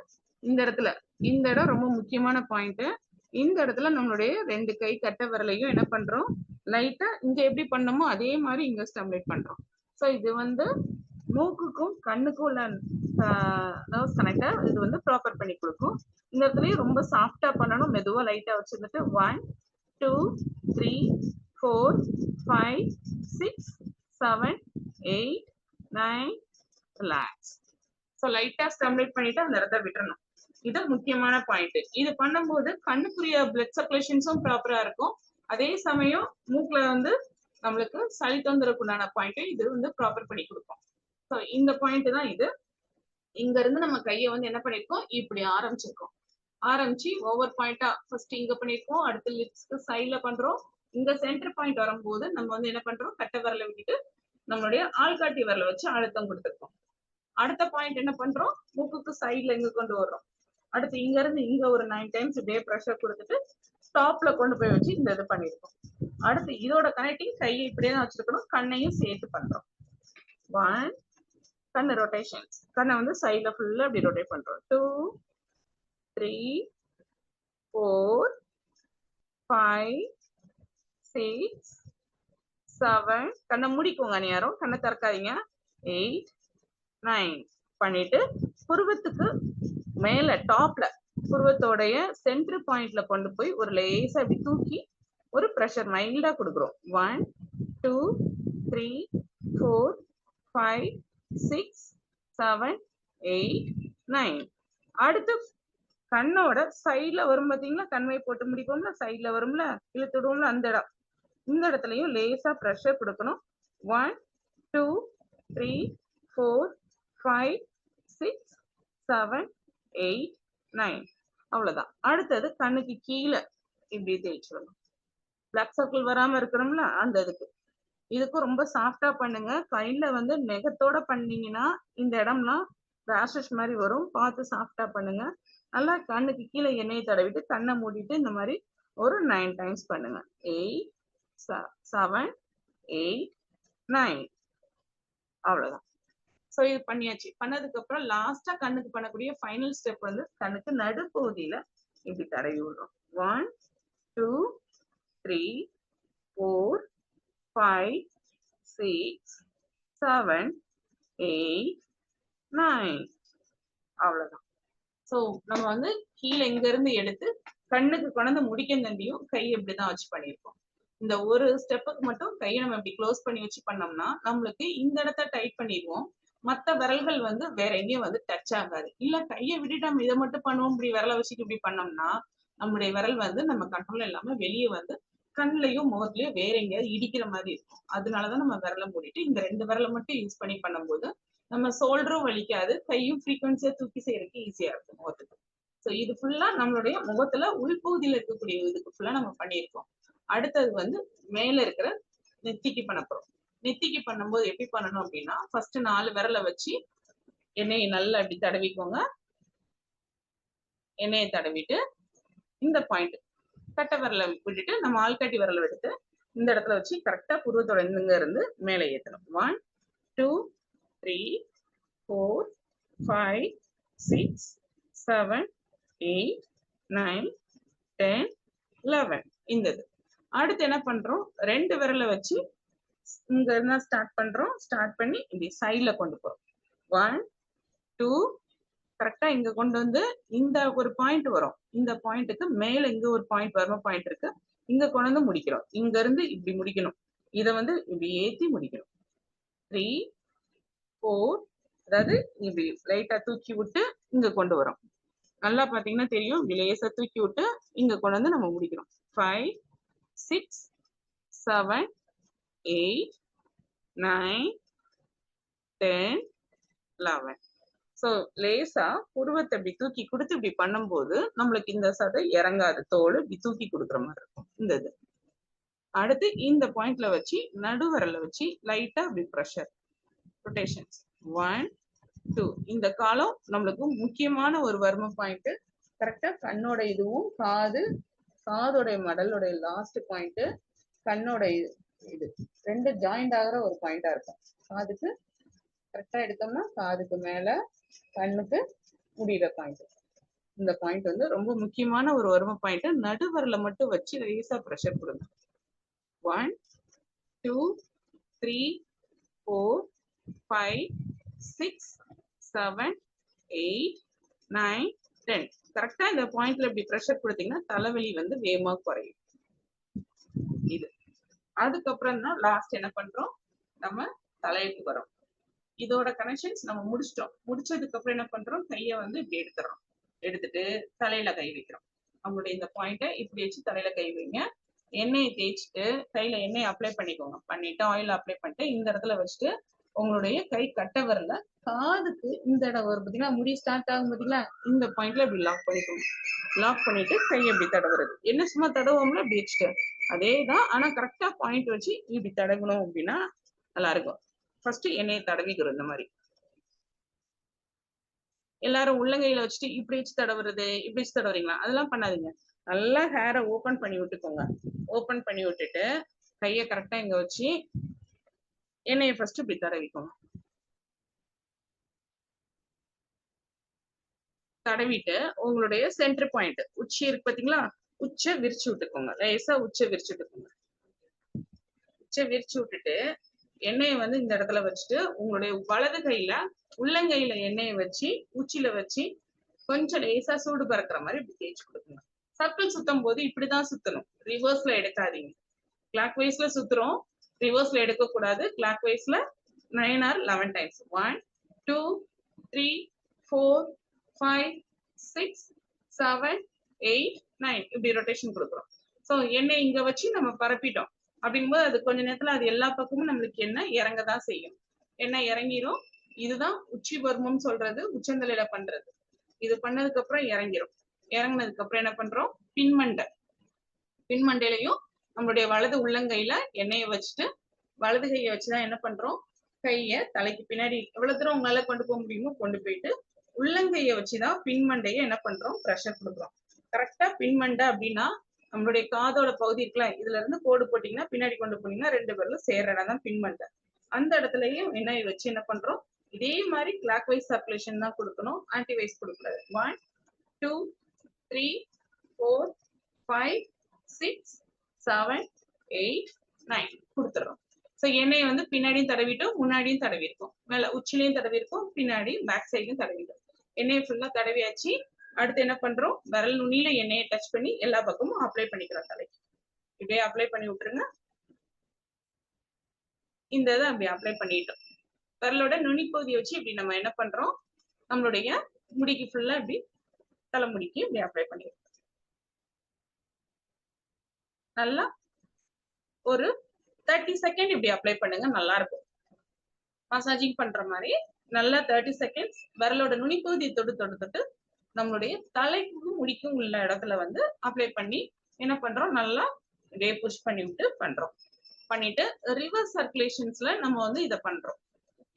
B: இந்த இடத்துல, இந்த இடம் ரொம்ப முக்கியமான பாயிண்ட். இந்த இடத்துல நம்மளுடைய 2 கை கட்டை விரலையும் என்ன பண்றோம், லைட்டா இங்க எப்படி பண்ணமோ அதே மாதிரி இங்க ஸ்டிமுலேட் பண்றோம். சோ இது வந்து மூக்குக்கும் கண்ணுக்கும் உள்ள நர்வ்ஸ் கனெக்டா இது வந்து ப்ராப்பர் பண்ணி கொடுக்கும். இந்த இடத்துலயும் ரொம்ப சாஃப்டா பண்ணணும். மெதுவா லைட்டா வச்சிருந்துட்டு 1 2 3 4 5 6 7 8 9 ரிலாக்ஸ். சோ லைட்டா ஸ்டிமுலேட் பண்ணிட்டு அந்த இடத்த விட்டுறணும். இது முக்கியமான பாயிண்ட். இது பண்ணும்போது கண்ணுக்குரிய பிளட் சர்க்குலேஷன்ஸும் ப்ராப்பரா இருக்கும். அதே சமயம் மூக்குல வந்து நம்மளுக்கு சளி தொந்தரவுக்குண்டான பாயிண்ட் இது வந்து ப்ராப்பர் பண்ணி கொடுக்கும். சோ இந்த பாயிண்ட் தான் இது. இங்க இருந்து நம்ம கையை வந்து என்ன பண்ணிருக்கோம், இப்படி ஆரம்பிச்சிருக்கோம். ஆரம்பிச்சு ஒவ்வொரு பாயிண்டா ஃபர்ஸ்ட் இங்க பண்ணிருக்கோம். அடுத்து லிப்ஸ்க்கு சைட்ல பண்றோம். இங்க சென்டர் பாயிண்ட் வரும்போது நம்ம வந்து என்ன பண்றோம், கட்டை விரலை விட்டுட்டு நம்மளுடைய ஆள்காட்டி விரலை வச்சு அழுத்தம் கொடுத்துருக்கோம். அடுத்த பாயிண்ட் என்ன பண்றோம், மூக்குக்கு சைட்ல இங்க கொண்டு வர்றோம். அடுத்து இங்க இருந்து இங்க ஒரு 9 டைம்ஸ் இப்படியே ப்ரெஷர் கொடுத்துட்டு டாப்ல கொண்டு போய் வச்சு இந்த இது பண்ணிருக்கோம். அடுத்து இதோட கனெக்டிங் கையை இப்படியே தான் வச்சிருக்கணும். கண்ணையும் சேர்த்து பண்றோம். 1 கண்ணு ரொட்டேஷன்ஸ், கண்ணை வந்து சைட்ல ஃபுல்லா இப்படி ரொட்டேட் பண்றோம். 2 3 4 5 6 7 கண்ணை மூடிக்கோங்க. நேரம் கண்ணை திறக்காதீங்க. 8 9 பண்ணிட்டு புருவத்துக்கு மேல டாப்ல புருவத்தோடைய சென்டர் பாயிண்ட்ல கொண்டு போய் ஒரு லேசா இப்படி தூக்கி ஒரு பிரஷர் மைல்டா கொடுக்குறோம். 1 2 3 4 5 6 7 8 9. அடுத்து கண்ணோட சைட்ல வரும் பாத்தீங்களா, கண்மை போட்டு முடிப்போம்ல, சைட்ல வரும்ல, இழுத்து விடுவோம்ல, அந்த இடம், இந்த இடத்துலயும் லேசா பிரஷர் கொடுக்கணும். 1 2 3 4 5 6 7 8 9 அவ்வளவுதான். அடுத்தது கண்ணுக்கு கீழே இப்படி தேய்ச்சிடணும். பிளாக் சர்க்கிள் வராம இருக்கணும்ல, அந்த இதுக்கும் ரொம்ப சாஃப்டா பண்ணுங்க. கையில வந்து நெகத்தோட பண்ணீங்கன்னா இந்த இடம்லாம் ரேஷஸ் மாதிரி வரும். பார்த்து சாஃப்டா பண்ணுங்க. நல்லா கண்ணுக்கு கீழே எண்ணெயை தடவிட்டு கண்ணை மூடிட்டு இந்த மாதிரி ஒரு 9 டைம்ஸ் பண்ணுங்க. 8 7 8 9 அவ்வளவுதான். சோ இது பண்ணியாச்சு. பண்ணதுக்கு அப்புறம் லாஸ்டா கண்ணுக்கு பண்ணக்கூடிய ஃபைனல் ஸ்டெப் வந்து கண்ணுக்கு நடுப்பகுதியில இப்படி தடவி விடுறோம். 1 2 3 4 5 6 7 8 9 அவ்வளவுதான். சோ நம்ம வந்து கீழே இங்க இருந்து எடுத்து கண்ணுக்கு கொண்டு முடிக்கும் தண்டியும் கை இப்படிதான் வச்சு பண்ணியிருக்கோம். இந்த ஒரு ஸ்டெப்புக்கு மட்டும் கையை நம்ம இப்படி க்ளோஸ் பண்ணி வச்சு பண்ணோம்னா நம்மளுக்கு இந்த இடத்த டைட் பண்ணிடுவோம். மத்த விரல்கள் வந்து வேற எங்கேயும் வந்து டச் ஆகாது. இல்ல கையை விட்டுட்டு நம்ம இதை மட்டும் பண்ணுவோம், இப்படி விரலை வச்சுட்டு இப்படி பண்ணோம்னா நம்மளுடைய விரல் வந்து நம்ம கண்ட்ரோல் இல்லாம வெளியே வந்து கண்ணுலயும் முகத்திலயும் வேற எங்கேயாவது இடிக்கிற மாதிரி இருக்கும். அதனாலதான் நம்ம விரலை மூடிட்டு இந்த 2 விரலை மட்டும் யூஸ் பண்ணி பண்ணும்போது நம்ம ஷோல்டரும் வலிக்காது, கையும் ஃப்ரீக்வன்சியா தூக்கி செய்யறதுக்கு ஈஸியா இருக்கும் முகத்துக்கு. சோ இது ஃபுல்லா நம்மளுடைய முகத்துல உள்பகுதியில இருக்கக்கூடிய இதுக்கு ஃபுல்லா நம்ம பண்ணியிருக்கோம். அடுத்தது வந்து மேல இருக்கிற நெத்திக்கு பண்ண போறோம். நெத்திக்கு பண்ணும்போது எப்படி பண்ணணும் அப்படின்னா, ஃபர்ஸ்ட் 4 விரலை வச்சு எண்ணெயை நல்லா அப்படி தடவிக்கோங்க. எண்ணெயை தடவிட்டு இந்த பாயிண்ட் கட்டை விரலை விட்டுட்டு நம்ம ஆள்காட்டி விரலை எடுத்து இந்த இடத்துல வச்சு கரெக்டா புருவத்தோட இங்க இருந்து மேலே ஏத்தணும். 1 2 3 4 5 6 7 8 9 10 11 இந்த இது. அடுத்து என்ன பண்றோம், 2 விரலை வச்சு இங்க இருந்தா ஸ்டார்ட் பண்றோம். ஸ்டார்ட் பண்ணி இப்படி சைட்ல கொண்டு போறோம். 1 2 கரெக்டா இங்க கொண்டு வந்து இந்த ஒரு பாயிண்ட் வரும். இந்த பாயிண்ட்டுக்கு மேல இங்க ஒரு பாயிண்ட் வரும், பாயிண்ட் இருக்கு. இங்க கொண்டு வந்து முடிக்கிறோம். இங்க இருந்து இப்படி முடிக்கணும். இத வந்து இப்படி ஏத்தி முடிக்கணும். 3 4 அதாவது இப்படி லைட்டா தூக்கி விட்டு இங்க கொண்டு வரோம். நல்லா பாத்தீங்கன்னா தெரியும், இப்படி லேசா தூக்கி விட்டு இங்க கொண்டு வந்து நம்ம முடிக்கிறோம். 5 6 7 8 9 10 11. சோ லேசா புருவத்தை இப்படி தூக்கி கொடுத்து இப்படி பண்ணும்போது நம்மளுக்கு இந்த சதை இறங்காது, தோல் இப்படி தூக்கி கொடுக்குற மாதிரி இருக்கும் இந்த இது. அடுத்து இந்த பாயிண்ட்ல வச்சு நடுவரல வச்சு லைட்டா இப்படி ப்ரெஷர் ரொட்டேஷன்ஸ் 1 2. இந்த காலம் நம்மளுக்கு முக்கியமான ஒரு வர்ம பாயிண்ட். கரெக்டா கண்ணோட இதுவும் காதோட மடலோட லாஸ்ட் பாயிண்ட், கண்ணோட இது ரெண்டு ஜாயிண்ட் ஆகிற ஒரு பாயிண்டா இருக்கும். காதுக்கு கரெக்டா எடுத்தோம்னா காதுக்கு மேல கண்ணுக்கு முடிகிற பாயிண்ட். இந்த பாயிண்ட் வந்து ரொம்ப முக்கியமான ஒரு வர்ம பாயிண்ட். நடுவரல மட்டும் வச்சு லேசா ப்ரெஷர் கொடுங்க. 1 2 3 4 5 6 7 8 9 10. கரெக்டா இந்த பாயிண்ட்ல இப்படி ப்ரெஷர் கொடுத்தீங்கன்னா தலைவலி வந்து வேகமா குறையும். இது அதுக்கப்புறம் தான் லாஸ்ட் என்ன பண்றோம், நம்ம தலைக்கு வரோம். இதோட கனெக்ஷன்ஸ் நம்ம முடிச்சிட்டோம். முடிச்சதுக்கு அப்புறம் என்ன பண்றோம், கையை வந்து இப்படி எடுத்துறோம். எடுத்துட்டு தலையில கை வைக்கிறோம். அவங்களுடைய இந்த பாயிண்ட இப்படி வச்சு தலையில கை வைங்க. எண்ணெயை தேய்ச்சிட்டு கையில எண்ணெய் அப்ளை பண்ணிக்கோங்க. பண்ணிட்டு ஆயில் அப்ளை பண்ணிட்டு இந்த இடத்துல வச்சுட்டு உங்களுடைய கை கட்டை வரல காதுக்கு இந்த இடம் வரும் பார்த்தீங்களா, முடி ஸ்டார்ட் ஆகும் பார்த்தீங்களா, இந்த பாயிண்ட்ல இப்படி லாக் பண்ணிக்கோங்க. லாக் பண்ணிட்டு கையை இப்படி தடவுறது. என்ன சும்மா தடவோம்ல இப்படி வச்சுட்டு அதேதான், ஆனா கரெக்டா பாயிண்ட் வச்சு இப்படி தடவணும் அப்படின்னா நல்லா இருக்கும். ஃபர்ஸ்ட் எண்ணெயை தடவிக்கிறோம். இந்த மாதிரி எல்லாரும் உள்ளங்கையில வச்சுட்டு இப்படி வச்சு தடவுறது, இப்படி வச்சு தடவுறீங்களா, அதெல்லாம் பண்ணாதீங்க. நல்லா ஹேரை ஓபன் பண்ணி விட்டுக்கோங்க. ஓபன் பண்ணி விட்டுட்டு கையை கரெக்டா இங்க வச்சு எண்ணெயை ஃபர்ஸ்ட் இப்படி தடவிக்கோங்க. தடவிட்டு உங்களுடைய சென்டர் பாயிண்ட் உச்சி இருக்கு பாத்தீங்களா, உச்ச விரிச்சு விட்டுக்கோங்க. லேசா உச்ச விரிச்சு விட்டுக்கோங்க. உச்ச விரிச்சு விட்டுட்டு எண்ணெயை வந்து இந்த இடத்துல வச்சுட்டு உங்களுடைய வலது கையில உள்ளங்கையில எண்ணெயை வச்சு உச்சியில வச்சு கொஞ்சம் லேசா சூடு பறக்கிற மாதிரி இப்படி தேய்ச்சி கொடுக்குங்க. சர்க்கிள் சுத்தும் போது இப்படிதான் சுத்தணும், ரிவர்ஸ்ல எடுக்காதீங்க. கிளாக் வைஸ்ல சுத்துறோம், ரிவர்ஸ்ல எடுக்க கூடாது. Clock வைஸ்ல 9 or 11 times. 1 2 3 4 5 6 7 8 9 இப்படி ரொட்டேஷன் கொடுக்குறோம். ஸோ எண்ணெய் இங்க வச்சு நம்ம பரப்பிட்டோம் அப்படிங்கும்போது அது கொஞ்ச நேரத்துல அது எல்லா பக்கமும் நம்மளுக்கு எண்ணெய் இறங்கதான் செய்யும். எண்ணெய் இறங்கிரும். இதுதான் உச்சி வர்மம் சொல்றது, உச்சந்தலையில பண்றது. இது பண்ணதுக்கு அப்புறம் இறங்கிரும். இறங்கினதுக்கு அப்புறம் என்ன பண்றோம், பின்மண்டை. பின்மண்டையிலையும் நம்மளுடைய வலது உள்ளங்கையில எண்ணெயை வச்சுட்டு வலது கையை வச்சுதான் என்ன பண்றோம், கைய தலைக்கு பின்னாடி எவ்வளவு தூரம் உங்களால கொண்டு போக முடியுமோ கொண்டு போயிட்டு உள்ளங்கையை வச்சுதான் பின்மண்டையை என்ன பண்றோம், ப்ரெஷர் கொடுக்குறோம். கரெக்டா பின்மண்டை அப்படின்னா நம்மளுடைய காதோட பகுதி இருக்குல்ல, இதுல இருந்து கோடு போட்டீங்கன்னா பின்னாடி கொண்டு போனீங்கன்னா 2 பேர்லும் சேர்ற இடம் தான் பின்மண்டை. அந்த இடத்துலயும் எண்ணெயை வச்சு என்ன பண்றோம், இதே மாதிரி கிளாக் வைஸ் சர்க்குலேஷன் தான் கொடுக்கணும், ஆன்டி வைஸ் கொடுக்கூடாது. 1 2 3 4 5 6 7 8 9 கொடுத்துறோம். ஸோ எண்ணெயை வந்து பின்னாடியும் தடவிட்டோம், முன்னாடியும் தடவி இருக்கோம், மேல உச்சிலையும் தடவி இருக்கோம், பின்னாடி பேக் சைடும் தடவிட்டோம். எண்ணெயை ஃபுல்லா தடவியாச்சு. அடுத்து என்ன பண்றோம், விரல் நுனியில எண்ணெயை டச் பண்ணி எல்லா பக்கமும் அப்ளை பண்ணிக்கிறோம் தலைக்கு. இப்படியே அப்ளை பண்ணி விட்டுருங்க. இந்த இதை அப்படி அப்ளை பண்ணிட்டோம். விரலோட நுனிப்பகுதியை வச்சு இப்படி நம்ம என்ன பண்றோம், நம்மளுடைய முடிக்கு ஃபுல்லா இப்படி தலைமுடிக்கு இப்படி அப்ளை பண்ணிடுறோம். நல்லா ஒரு 30 செகண்ட் இப்படி அப்ளை பண்ணுங்க, நல்லா இருக்கும். மசாஜிங் பண்ற மாதிரி நல்லா 30 செகண்ட்ஸ் விரலோட நுனிப்பகுதியை தொட்டு நம்மளுடைய தலைக்கும் முடிக்கும் உள்ள இடத்துல வந்து அப்ளை பண்ணி என்ன பண்றோம், நல்லா இப்படியே புஷ் பண்ணி விட்டு பண்றோம். பண்ணிட்டு ரிவர்ஸ் சர்க்குலேஷன்ஸ்ல நம்ம வந்து இதை பண்றோம்.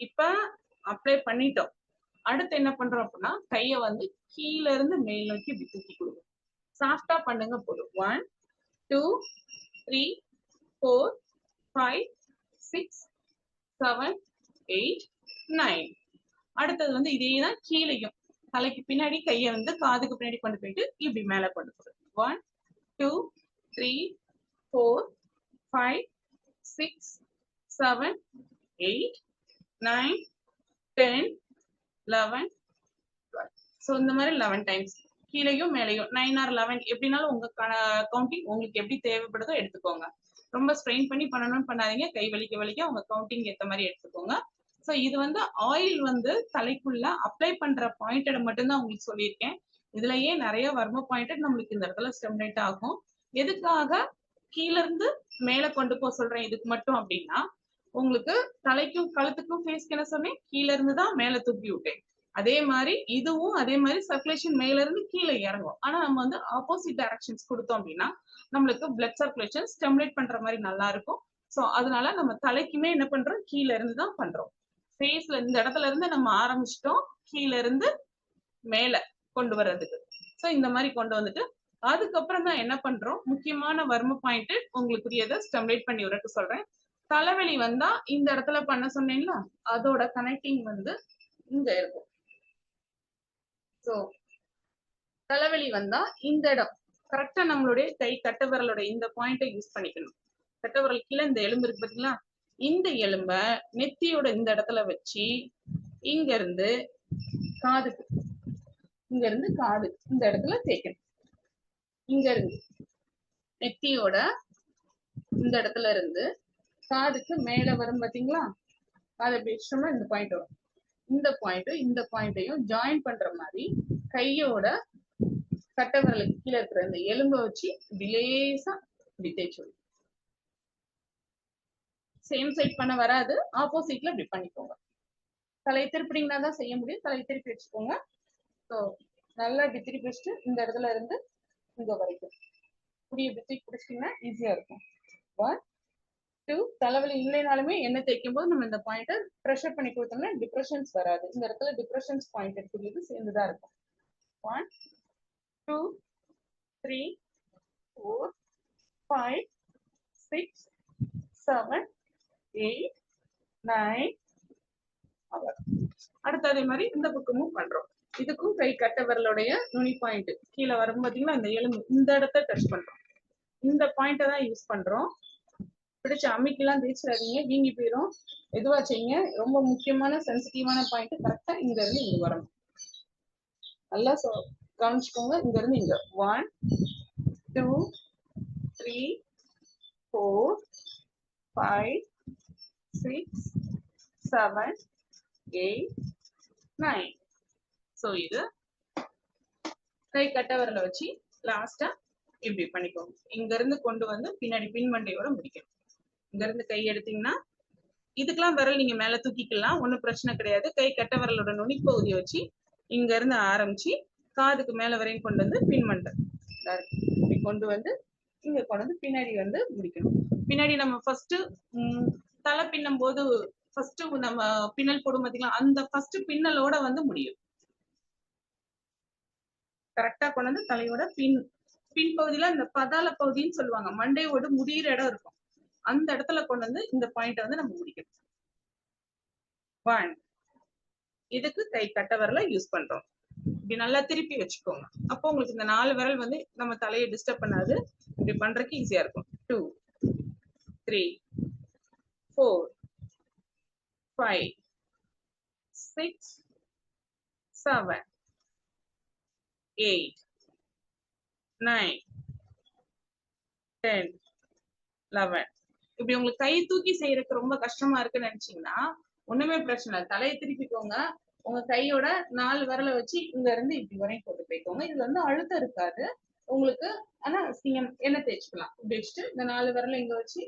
B: இப்ப அப்ளை பண்ணிட்டோம். அடுத்து என்ன பண்றோம் அப்படின்னா, கைய வந்து கீழ இருந்து மேல் நோக்கி இப்படி தூக்கி கொடுக்கும். சாஃப்டா பண்ணுங்க போதும். 1 2 3 4 5 6 7 8 9. அடுத்தது வந்து இதேதான் கீழையும் தலைக்கு பின்னாடி கையை வந்து காதுக்கு பின்னாடி கொண்டு போயிட்டு இப்படி மேல கொண்டு போறோம். 1 2 3 4 5 6 7 8 9 10 11 12. ஸோ இந்த மாதிரி 11 டைம்ஸ் கீழையும் மேலையும் 9 or 11 எப்படினாலும் உங்க கவுண்டிங் உங்களுக்கு எப்படி தேவைப்படுதோ எடுத்துக்கோங்க. ரொம்ப ஸ்ட்ரெயின் பண்ணி பண்ணணும்னு பண்ணாதீங்க, கை வலிக்க உங்க கவுண்டிங் ஏற்ற மாதிரி எடுத்துக்கோங்க. ஸோ இது வந்து ஆயில் வந்து தலைக்குள்ள அப்ளை பண்ற பாயிண்டட் மட்டும்தான் உங்களுக்கு சொல்லியிருக்கேன். இதுலயே நிறைய வர்ம பாயிண்டட் நம்மளுக்கு இந்த இடத்துல ஸ்டிமுலேட் ஆகும். எதுக்காக கீழ இருந்து மேல கொண்டு போக சொல்றேன் இதுக்கு மட்டும் அப்படின்னா, உங்களுக்கு தலைக்கும் கழுத்துக்கும் ஃபேஸ்க்கு என்ன சொன்னேன், கீழ இருந்து தான் மேல தூக்கி விட்டேன். அதே மாதிரி இதுவும் அதே மாதிரி சர்க்குலேஷன் மேல இருந்து கீழே இறங்கும். ஆனா நம்ம வந்து ஆப்போசிட் டைரக்ஷன்ஸ் கொடுத்தோம் அப்படின்னா நம்மளுக்கு பிளட் சர்க்குலேஷன் ஸ்டிமுலேட் பண்ற மாதிரி நல்லா இருக்கும். ஸோ அதனால நம்ம தலைக்குமே என்ன பண்றோம், கீழ இருந்து தான் பண்றோம். ஃபேஸ்ல இந்த இடத்துல இருந்து நம்ம ஆரம்பிச்சிட்டோம், கீழ இருந்து மேல கொண்டு வர்றதுக்கு. ஸோ இந்த மாதிரி கொண்டு வந்துட்டு அதுக்கப்புறம் தான் என்ன பண்றோம், முக்கியமான வர்ம பாயிண்ட் உங்களுக்குரியதை ஸ்டிமுலேட் பண்ணி விடக்கு சொல்றேன். தலைவலி வந்தா இந்த இடத்துல பண்ண சொன்னீங்களா, அதோட கனெக்டிங் வந்து இங்க இருக்கும். ஸோ தலைவலி வந்தா இந்த இடம் கரெக்டா நம்மளுடைய கை கட்ட விரலோட இந்த பாயிண்டை யூஸ் பண்ணிக்கணும். கட்ட விரல் கீழே இந்த எலும்பு இருக்கு பாத்தீங்களா, இந்த எலும்ப நெத்தியோட இந்த இடத்துல வச்சு இங்க இருந்து காதுக்கு, இங்க இருந்து காது இந்த இடத்துல தேய்க்கணும். இங்க இருந்து நெத்தியோட இந்த இடத்துல இருந்து காதுக்கு மேல வரும் பாத்தீங்களா, அதை எப்படி வச்சோம்னா இந்த பாயிண்ட் வரும். இந்த பாயிண்டையும் ஜாயின் பண்ற மாதிரி கையோட கட்ட விரலுக்கு கீழே இருக்கிற இந்த எலும்பை வச்சு லேசா இப்படி தேய்ச்சி விடும். சேம் சைட் பண்ண வராது, ஆப்போசிட்ல இப்படி பண்ணிக்கோங்க. தலையை திருப்பினீங்கன்னா தான் செய்ய முடியும். தலையை திருப்பி வச்சுக்கோங்க. ஸோ நல்லா இப்படி திருப்பி வச்சுட்டு இந்த இடத்துல இருந்து இங்க வரைக்கும் இப்படி இப்படி தூக்கி பிடிச்சிட்டீங்கன்னா ஈஸியா இருக்கும். 1 2 தலைவலி இல்லைனாலுமே எண்ணெய் தேய்க்கும் போது நம்ம இந்த பாயிண்ட்டை ப்ரெஷர் பண்ணி கொடுத்தோம்னா டிப்ரெஷன்ஸ் வராது. இந்த இடத்துல டிப்ரெஷன்ஸ் பாயிண்ட் எடுத்துக்கிறது சேர்ந்துதான் இருக்கும். 1 2 3 4 5 6 7 8 9. அடுத்து அதே மாதிரி இந்த பக்கமும் பண்றோம். இதுக்கும் கை கட்ட விரலுடைய நுனி பாயிண்ட் கீழே வரும் பாத்தீங்களா, இந்த எலும்பு இந்த இடத்த டச் பண்றோம். இந்த பாயிண்ட்டை தான் யூஸ் பண்றோம். பிடிச்ச அம்மிக்கெல்லாம் தேய்ச்சிடாதீங்க, வீங்கி போயிடும். எதுவா செய்யுங்க. ரொம்ப முக்கியமான சென்சிட்டிவான பாயிண்ட் கரெக்டா இங்க இருந்து இங்க வரணும். நல்லா கவனிச்சுக்கோங்க. இங்க இருந்து இங்க 1 2 3 4 5 6 7 8 9. ஸோ இது கை கட்ட விரலை வச்சு லாஸ்டா இப்படி பண்ணிக்கோங்க. இங்க இருந்து கொண்டு வந்து பின்னாடி பின் மண்டையோட முடிக்கணும். இங்க இருந்து கை எடுத்தீங்கன்னா இதுக்கெல்லாம் விரல் நீங்க மேல தூக்கிக்கலாம், ஒன்றும் பிரச்சனை கிடையாது. கை கட்ட விரலோட நுனிப்பகுதியை வச்சு இங்க இருந்து ஆரம்பிச்சு காதுக்கு மேல வரையும் கொண்டு வந்து பின் மண்டை இப்படி கொண்டு வந்து இங்க கொண்டு வந்து பின்னாடி வந்து முடிக்கணும். பின்னாடி நம்ம ஃபர்ஸ்ட் தலை பின்னும் போது ஃபர்ஸ்ட் நம்ம பின்னல் போடும் பாத்தீங்களா, அந்த ஃபர்ஸ்ட் பின்னலோட வந்து முடியும். கரெக்டா கொண்டு வந்து தலையோட பின்பகுதியில இந்த பதால பகுதின்னு சொல்லுவாங்க, மண்டையோட முடிகிற இடம் இருக்கும், அந்த இடத்துல கொண்டு வந்து இந்த பாயிண்ட வந்து நம்ம முடிக்கணும். 1 இதுக்கு கை கட்ட விரலை யூஸ் பண்றோம். இப்படி நல்லா திருப்பி வச்சுக்கோங்க. அப்போ உங்களுக்கு இந்த 4 விரல் வந்து நம்ம தலையை டிஸ்டர்ப் பண்ணாது. இப்படி பண்றதுக்கு ஈஸியா இருக்கும். 2 3 4 5 6 7 8 9 10 11. இப்படி உங்களுக்கு கை தூக்கி செய்யறதுக்கு ரொம்ப கஷ்டமா இருக்குன்னு நினைச்சீங்கன்னா ஒண்ணுமே பிரச்சனை இல்லை. தலையை திருப்பிக்கோங்க. உங்க கையோட 4 விரலை வச்சு இங்க இருந்து இப்படி வரையும் கொண்டு போய்க்கோங்க. இதுல வந்து அழுத்தம் இருக்காது உங்களுக்கு. ஆனா நீங்க எண்ணெய் தேய்ச்சிக்கலாம். இப்படி வச்சுட்டு இந்த 4 விரலை இங்க வச்சு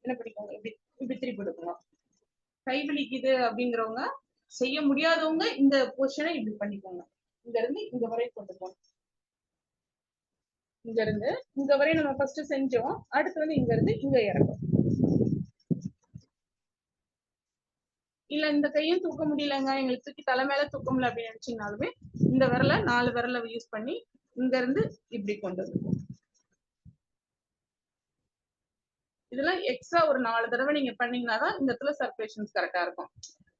B: என்ன பண்ணிக்கோங்க, இப்படி இப்படி திருப்பி எடுக்கணும். கை வலிக்குது அப்படிங்கிறவங்க, செய்ய முடியாதவங்க இந்த பொசிஷனை இப்படி பண்ணிக்கோங்க. இங்க இருந்து இங்க வரை கொண்டு போகணும். இங்க இருந்து இங்க வரை நம்ம ஃபர்ஸ்ட் செஞ்சோம். அடுத்து வந்து இங்க இருந்து இங்க இறக்கும். இல்ல இந்த கையும் தூக்க முடியலங்க, எங்களுக்கு தூக்கி தலை மேல தூக்க முடியல அப்படின்னு நினைச்சீங்கனாலுமே இந்த விரல 4 விரல யூஸ் பண்ணி இங்க இருந்து இப்படி கொண்டு வந்துருக்கோம். இதெல்லாம் எக்ஸ்ட்ரா ஒரு 4 தடவை நீங்க பண்ணீங்கன்னா தான் இந்த இடத்துல சர்க்குலேஷன்ஸ் கரெக்டா இருக்கும்.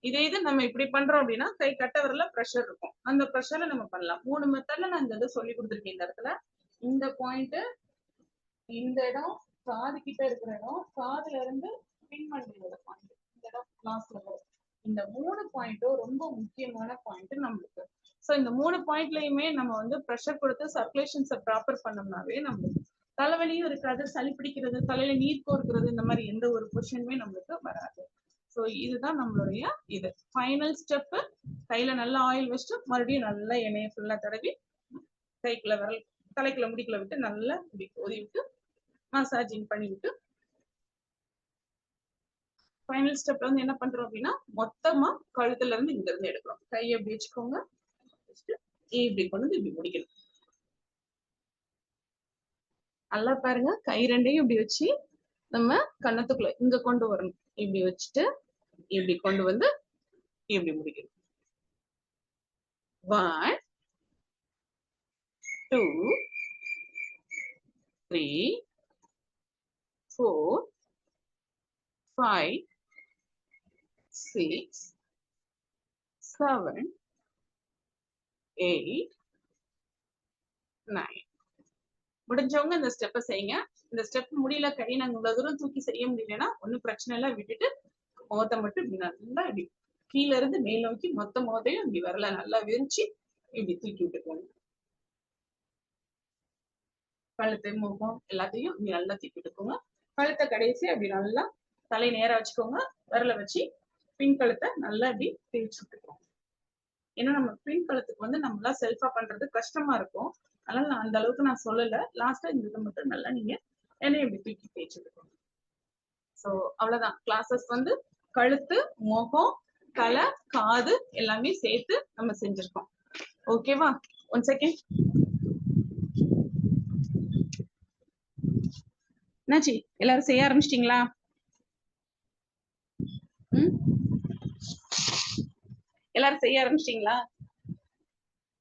B: இதே இது நம்ம இப்படி பண்றோம் அப்படின்னா கை கட்ட விரல ப்ரெஷர் இருக்கும். அந்த ப்ரெஷர்ல நம்ம பண்ணலாம். 3 மெத்தட்ல நான் இந்த இதை சொல்லி கொடுத்துருக்கேன். இந்த இடத்துல இந்த பாயிண்ட், இந்த இடம், காது கிட்ட இருக்கிற இடம், காதுல இருந்து பின்மண்டையோட பாயிண்ட், இந்த இடம் லாஸ்ட்ல வரும். இந்த 3 பாயிண்ட்டும் ரொம்ப முக்கியமான பாயிண்ட் நம்மளுக்கு. சோ இந்த 3 பாயிண்ட்லயுமே நம்ம வந்து ப்ரெஷர் கொடுத்து சர்க்குலேஷன்ஸை ப்ராப்பர் பண்ணோம்னாவே நம்மளுக்கு தலைவலியும் இருக்காது, சளி பிடிக்கிறது, தலையில நீர் கோர்க்கிறது, இந்த மாதிரி எந்த ஒரு பொசிஷனுமே நம்மளுக்கு வராது. சோ இதுதான் நம்மளுடைய இது ஃபைனல் ஸ்டெப். கையில நல்லா ஆயில் வச்சுட்டு மறுபடியும் நல்லா எண்ணெயை ஃபுல்லா தடவி கைக்குள்ள விரல் தலைக்குள்ள முடிக்குள்ள விட்டு நல்லா இப்படி கொதி விட்டு மசாஜிங் பண்ணி விட்டு ஃபைனல் ஸ்டெப்ல வந்து என்ன பண்றோம் அப்படின்னா மொத்தமா கழுத்துல இருந்து இங்க இருந்து எடுக்கிறோம். கையை எப்படி வச்சுக்கோங்க, இப்படி கொண்டு வந்து இப்படி முடிக்கணும். நல்லா பாருங்க, கை ரெண்டையும் இப்படி வச்சு நம்ம கன்னத்துக்குள்ள இங்க கொண்டு வரணும். இப்படி வச்சுட்டு இப்படி கொண்டு வந்து இப்படி முடிக்கணும். 1 2 3 4 5 6 7 8 9. முடிஞ்சவங்க இந்த ஸ்டெப்பை செய்யுங்க. இந்த ஸ்டெப் முடியல, கை நாங்க இவ்வளவு தூரம் தூக்கி செய்ய முடியலன்னா ஒன்னும் பிரச்சனை இல்லை, விட்டுட்டு முகத்தை மட்டும் இப்படி நல்லா இப்படி கீழே இருந்து மேல் நோக்கி மொத்த முகத்தையும் இப்படி வரல நல்லா விரிச்சு இப்படி தூக்கி விட்டுக்கோங்க. கழுத்து முகம் எல்லாத்தையும் இப்படி நல்லா தூக்கி விட்டுக்கோங்க. கழுத்தை கடைசி அப்படி நல்லா தலை நேரா வச்சுக்கோங்க. விரல வச்சு பின் கழுத்தை நல்லா இப்படி தேய்ச்சி விட்டுக்கோங்க. ஏன்னா நம்ம பின் கழுத்துக்கு வந்து நம்மளா செல்ஃபா பண்றது கஷ்டமா இருக்கும். அதனால நான் அந்த அளவுக்கு நான் சொல்லல. லாஸ்டா இந்த இதை மட்டும் நல்லா நீங்க என்னைய இப்படி தூக்கி தேய்ச்சி விட்டுக்கோங்க. சோ அவ்வளவுதான். கிளாஸஸ் வந்து கழுத்து, முகம், தலை, காது எல்லாமே சேர்த்து நம்ம செஞ்சிருக்கோம். ஓகேவா? 1 செகண்ட். என்னாச்சு, எல்லாரும் செய்ய ஆரம்பிச்சிட்டீங்களா? எல்லாரும் செய்ய ஆரம்பிச்சிட்டீங்களா?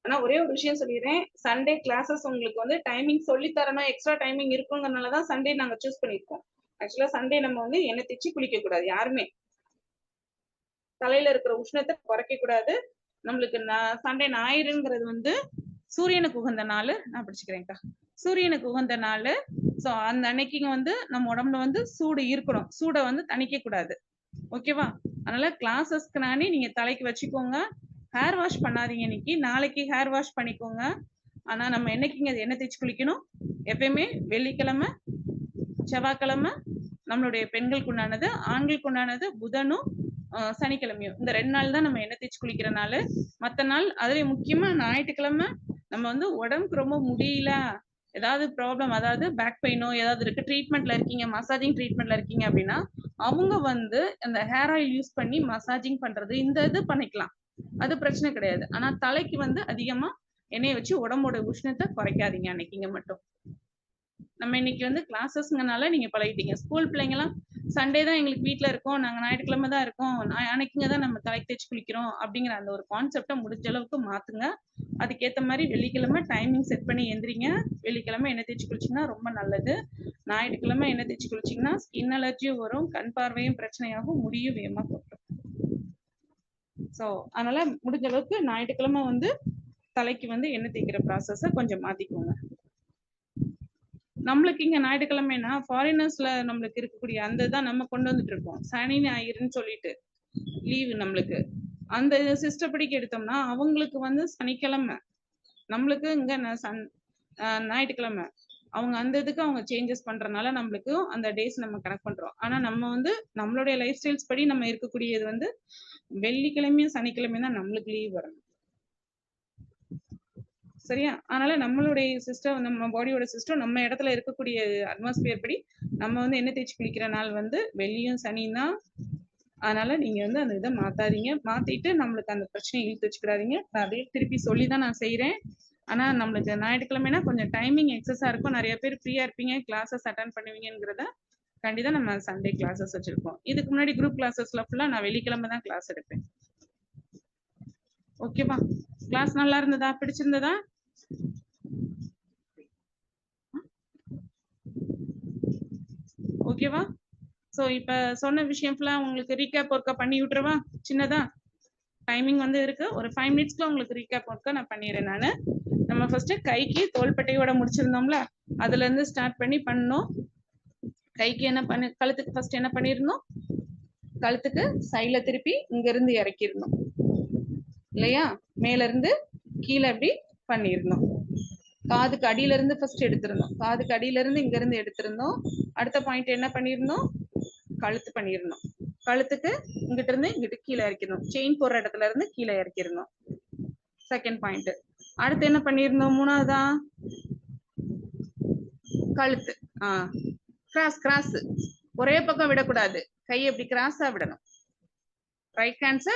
B: ஆனா ஒரே ஒரு விஷயம் சொல்லிடுறேன், சண்டே கிளாஸஸ் உங்களுக்கு வந்து டைமிங் சொல்லி தரணும், எக்ஸ்ட்ரா டைமிங் இருக்குங்கிறதுனாலதான் சண்டே நாங்க சூஸ் பண்ணிருக்கோம். ஆக்சுவலா சண்டே நம்ம வந்து எண்ணெய் தேய்ச்சி குளிக்க கூடாது. யாருமே தலையில இருக்கிற உஷ்ணத்தை குறைக்க கூடாது. நம்மளுக்கு சண்டே ஞாயிறுங்கிறது வந்து சூரியனுக்கு உகந்த நாள். நான் படிச்சுக்கிறேன்க்கா. சூரியனுக்கு உகந்த நாள். சோ அந்த அன்னைக்குங்க வந்து நம்ம உடம்புல வந்து சூடு இருக்கணும், சூடை வந்து தணிக்க கூடாது. ஓகேவா? அதனால கிளாஸஸ்க்கு நானே நீங்க தலைக்கு வச்சுக்கோங்க. ஹேர் வாஷ் பண்ணாதீங்க இன்னைக்கு, நாளைக்கு ஹேர் வாஷ் பண்ணிக்கோங்க. ஆனா நம்ம என்னைக்குங்க எண்ணெய் தேய்ச்சி குளிக்கணும்? எப்பயுமே வெள்ளிக்கிழமை, செவ்வாய்க்கிழமை நம்மளுடைய பெண்களுக்கு உண்டானது, ஆண்களுக்கு உண்டானது புதனும் சனிக்கிழமையும். இந்த 2 நாள் தான் நம்ம எண்ணெய் தேய்ச்சி குளிக்கிற நாள். மற்ற நாள் அதுல முக்கியமா ஞாயிற்றுக்கிழமை நம்ம வந்து உடம்புக்கு ரொம்ப முடியல, ஏதாவது ப்ராப்ளம், அதாவது பேக் பெயினோ ஏதாவது இருக்கு, ட்ரீட்மெண்ட்ல இருக்கீங்க, மசாஜிங் ட்ரீட்மெண்ட்ல இருக்கீங்க அப்படின்னா அவங்க வந்து அந்த ஹேர் ஆயில் யூஸ் பண்ணி மசாஜிங் பண்றது இந்த இது பண்ணிக்கலாம், அது பிரச்சனை கிடையாது. ஆனா தலைக்கு வந்து அதிகமா எண்ணெயை வச்சு உடம்போட உஷ்ணத்தை குறைக்காதீங்க அன்னைக்குங்க மட்டும். நம்ம இன்னைக்கு வந்து கிளாஸஸ்ங்கனால நீங்க பழகிட்டீங்க. ஸ்கூல் பிள்ளைங்க எல்லாம் சண்டே தான் எங்களுக்கு வீட்டுல இருக்கோம், நாங்க ஞாயிற்றுக்கிழமை தான் இருக்கோம், அன்னைக்குங்க தான் நம்ம தலை தேய்ச்சி குளிக்கிறோம் அப்படிங்கிற அந்த ஒரு கான்செப்டை முடிஞ்ச அளவுக்கு மாத்துங்க. அதுக்கேற்ற மாதிரி வெள்ளிக்கிழமை டைமிங் செட் பண்ணி எந்திரிங்க. வெள்ளிக்கிழமை எண்ணெய் தேய்ச்சி குளிச்சிங்கன்னா ரொம்ப நல்லது. ஞாயிற்றுக்கிழமை எண்ணெய் தேய்ச்சி குளிச்சிங்கன்னா ஸ்கின் அலர்ஜியும் வரும், கண் பார்வையும் பிரச்சனையாகும், முடியும் வேகமா கொட்டும். ஸோ அதனால முடிஞ்ச அளவுக்கு ஞாயிற்றுக்கிழமை வந்து தலைக்கு வந்து எண்ணெய் தேய்க்கிற ப்ராசஸை கொஞ்சம் மாத்திக்கோங்க. நம்மளுக்கு இங்க ஞாயிற்றுக்கிழமைனா ஃபாரினர்ஸ்ல நம்மளுக்கு இருக்கக்கூடிய அந்த இதான் நம்ம கொண்டு வந்துட்டு இருக்கோம். சனி ஞாயிறுன்னு சொல்லிட்டு லீவு நம்மளுக்கு. அந்த சிஸ்டப்படிக்கு எடுத்தோம்னா அவங்களுக்கு வந்து சனிக்கிழமை, நம்மளுக்கு இங்க ஞாயிற்றுக்கிழமை அவங்க அந்த இதுக்கு அவங்க சேஞ்சஸ் பண்றதுனால நம்மளுக்கு அந்த டேஸ் நம்ம கனெக்ட் பண்றோம். ஆனா நம்ம வந்து நம்மளுடைய லைஃப் ஸ்டைல்ஸ் படி நம்ம இருக்கக்கூடியது வந்து வெள்ளிக்கிழமையும் சனிக்கிழமையும் தான் நம்மளுக்கு லீவ் வரணும். சரியா? அதனால நம்மளுடைய சிஸ்டம், நம்ம பாடியோட சிஸ்டம், நம்ம இடத்துல இருக்கக்கூடிய அட்மாஸ்பியர் படி நம்ம வந்து எண்ணெய் தேய்ச்சி குளிக்கிற நாள் வந்து வெள்ளியும் சனியும் தான். அதனால நீங்க வந்து அந்த இதை மாத்தாதீங்க. மாத்திட்டு நம்மளுக்கு அந்த பிரச்சனையை இழுத்து வச்சுக்கிடாதீங்க. நான் அதே திருப்பி சொல்லி தான் நான் செய்யறேன். ஆனா நம்மளுக்கு ஞாயிற்றுக்கிழமைனா கொஞ்சம் டைமிங் எக்ஸஸா இருக்கும். நிறைய பேர் ஃப்ரீயா இருப்பீங்க, கிளாஸஸ் அட்டன் பண்ணுவீங்கிறத கண்டிப்பா நம்ம சண்டே கிளாஸஸ் வச்சிருக்கோம். இதுக்கு முன்னாடி குரூப் கிளாஸஸ்ல ஃபுல்லா நான் வெள்ளிக்கிழமை தான் கிளாஸ் எடுப்பேன். ஓகேவா? கிளாஸ் நல்லா இருந்ததா? பிடிச்சிருந்ததா? ஓகேவா? சோ இப்ப சொன்ன விஷயம் ஃபுல்லா உங்களுக்கு ரீகேப் ஒர்க்கா பண்ணி விட்டுறவா? சின்னதா டைமிங் வந்து இருக்கு. ஒரு 5 மினிட்ஸ்ல உங்களுக்கு ரீகேப் ஒர்க்கா நான் பண்ணிடுறேன் நானு. நம்ம ஃபர்ஸ்ட் கைக்கு தோள்பட்டையோட முடிச்சிருந்தோம்ல, அதுல இருந்து ஸ்டார்ட் பண்ணி பண்ணோம். கைக்கு என்ன பண்ணி, கழுத்துக்கு ஃபர்ஸ்ட் என்ன பண்ணிருந்தோம்? கழுத்துக்கு சைடுல திருப்பி இங்க இருந்து இறக்கிடணும் இல்லையா? மேல இருந்து கீழே அப்படி பண்ணிருந்தோம். காதுக்கு அடியில இருந்து ஃபர்ஸ்ட் எடுத்திருந்தோம். காதுக்கு அடியில இருந்து இங்க இருந்து எடுத்திருந்தோம். அடுத்த பாயிண்ட் என்ன பண்ணிருந்தோம்? கழுத்து பண்ணிருந்தோம். கழுத்துக்கு இங்கிட்ட இருந்து இங்கிட்டு கீழே இறக்கிடணும். செயின் போடுற இடத்துல இருந்து கீழே இறக்கிடணும். Second point. அடுத்து என்ன பண்ணிருந்தோம்? மூணாவதா கழுத்து. கிராஸ் கிராஸ் ஒரே பக்கம் விடக்கூடாது. கையை இப்படி கிராஸா விடணும். Right hands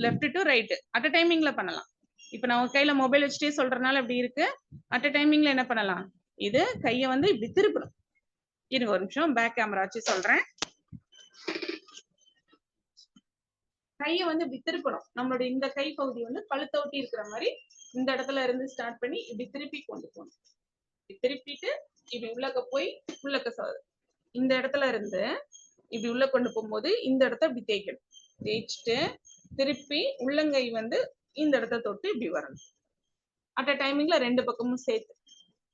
B: left to right at டைமிங்ல பண்ணலாம். இப்ப நான் கையில மொபைல் வச்சுட்டே சொல்றதுனால அப்படி இருக்கு. அட் டைமிங்ல என்ன பண்ணலாம்? இது கையை வந்து இப்படி திருப்பணும். இருங்க ஒரு நிமிஷம், பேக் கேமரா வச்சு சொல்றேன். கையை வந்து இப்படி திருப்பணும். நம்மளுடைய இந்த கை பகுதி வந்து கழுத்தை ஒட்டி இருக்கிற மாதிரி இந்த இடத்துல இருந்து ஸ்டார்ட் பண்ணி இப்படி திருப்பி கொண்டு போகணும். இப்படி திருப்பிட்டு இப்படி உள்ளக்க போய் உள்ளக்க இந்த இடத்துல இருந்து இப்படி உள்ள கொண்டு போகும்போது இந்த இடத்த இப்படி தேய்க்கணும். தேய்ச்சிட்டு திருப்பி உள்ளங்கை வந்து இந்த இடத்த தொட்டு இப்படி வரணும். அட் டைமிங்ல ரெண்டு பக்கமும் சேர்த்து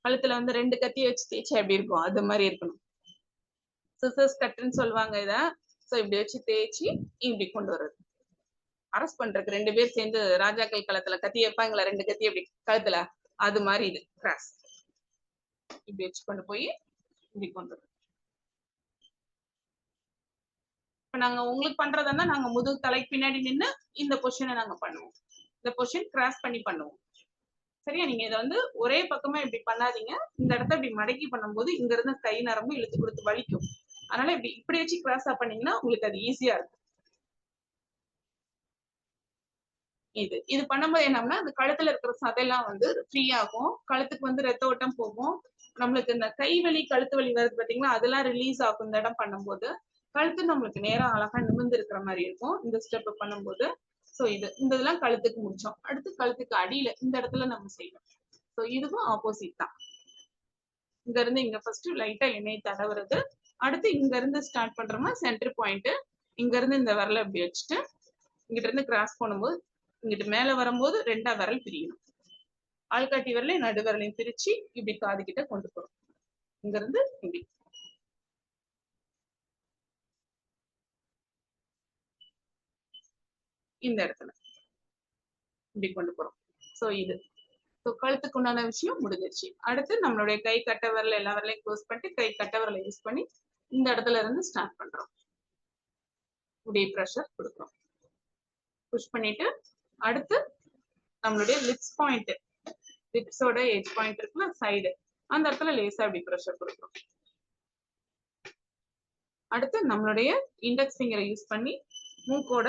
B: கழுத்துல வந்து ரெண்டு கத்தியை வச்சு தேய்ச்சா எப்படி இருக்கும் அது மாதிரி இருக்கணும். சிசர்ஸ் கட்டுன்னு சொல்லுவாங்க இத. சோ இப்படி வச்சு தேய்ச்சி இப்படி கொண்டு வர்றது. அரஸ்ட் பண்றதுக்கு ரெண்டு பேர் சேர்ந்து ராஜாக்கள் களத்துல கத்தி வைப்பாங்களா, ரெண்டு கத்தி அப்படி கழுத்துல, அது மாதிரி இது கிராஸ். இப்படி வச்சு கொண்டு போய் இப்படி கொண்டு வர்றது. இப்ப நாங்க உங்களுக்கு பண்றதுன்னா நாங்க முதுகு தலைக்கு பின்னாடி நின்று இந்த பொசிஷனை நாங்க பண்ணுவோம். இந்த பொசிஷன் கிராஸ் பண்ணி பண்ணுவோம். சரியா? நீங்க இதை வந்து ஒரே பக்கமா இப்படி பண்ணாதீங்க. இந்த இடத்த இப்படி மடக்கி பண்ணும்போது இங்க இருந்து கை நரம்பு இழுத்து கொடுத்து வலிக்கும். அதனால இப்படி வச்சு கிராஸா பண்ணீங்கன்னா உங்களுக்கு அது ஈஸியா இருக்கும். இது பண்ணும்போது என்னன்னா அந்த கழுத்துல இருக்கிற சதையெல்லாம் வந்து ஃப்ரீ ஆகும். கழுத்துக்கு வந்து ரத்த ஓட்டம் போகும். நம்மளுக்கு இந்த கை வலி கழுத்து வலி வருது பாத்தீங்களா, அதெல்லாம் ரிலீஸ் ஆகும் இந்த இடம் பண்ணும்போது. கழுத்து நம்மளுக்கு நேரம் அழகா நிமிர்ந்து இருக்கிற மாதிரி இருக்கும் இந்த ஸ்டெப் பண்ணும்போது. சோ இந்த இதெல்லாம் கழுத்துக்கு முடிச்சோம். அடுத்து கழுத்துக்கு அடியில இந்த இடத்துல நம்ம செய்யணும். சோ இதுவும் ஆப்போசிட் தான். இங்க இருந்து இங்க ஃபர்ஸ்ட் லைட்டா எண்ணெய் தடவுறது. அடுத்து இங்க இருந்து ஸ்டார்ட் பண்றோம்னா சென்டர் பாயிண்ட். இங்க இருந்து இந்த விரலை இப்படி வச்சுட்டு இங்கிட்ட இருந்து கிராஸ் பண்ணும்போது இங்கிட்டு மேல வரும்போது ரெண்டா விரல் பிரியணும். ஆள்காட்டி விரலையும் நடு விரலையும் பிரிச்சு இப்படி காது கிட்ட கொண்டு போறோம். இங்க இருந்து இப்படி இந்த இடத்துல இப்படி கொண்டு போறோம். சோ இது கழுத்துக்கு உண்டான விஷயம் முடிஞ்சிருச்சு. அடுத்து நம்மளுடைய கை கட்ட விரல எல்லா விரலையும் க்ளோஸ் பண்ணிட்டு கை கட்ட விரலை யூஸ் பண்ணி இந்த இடத்துல இருந்து ஸ்டார்ட் பண்றோம். இப்படி ப்ரெஷர் கொடுக்குறோம். புஷ் பண்ணிட்டு அடுத்து நம்மளுடைய லிப்ஸ் பாயிண்ட், லிப்ஸோட எட்ஜ் பாயிண்ட் இருக்குல்ல சைடு, அந்த இடத்துல லேசா அப்படி ப்ரெஷர் கொடுக்குறோம். அடுத்து நம்மளுடைய இண்டெக்ஸ் ஃபிங்கரை யூஸ் பண்ணி மூக்கோட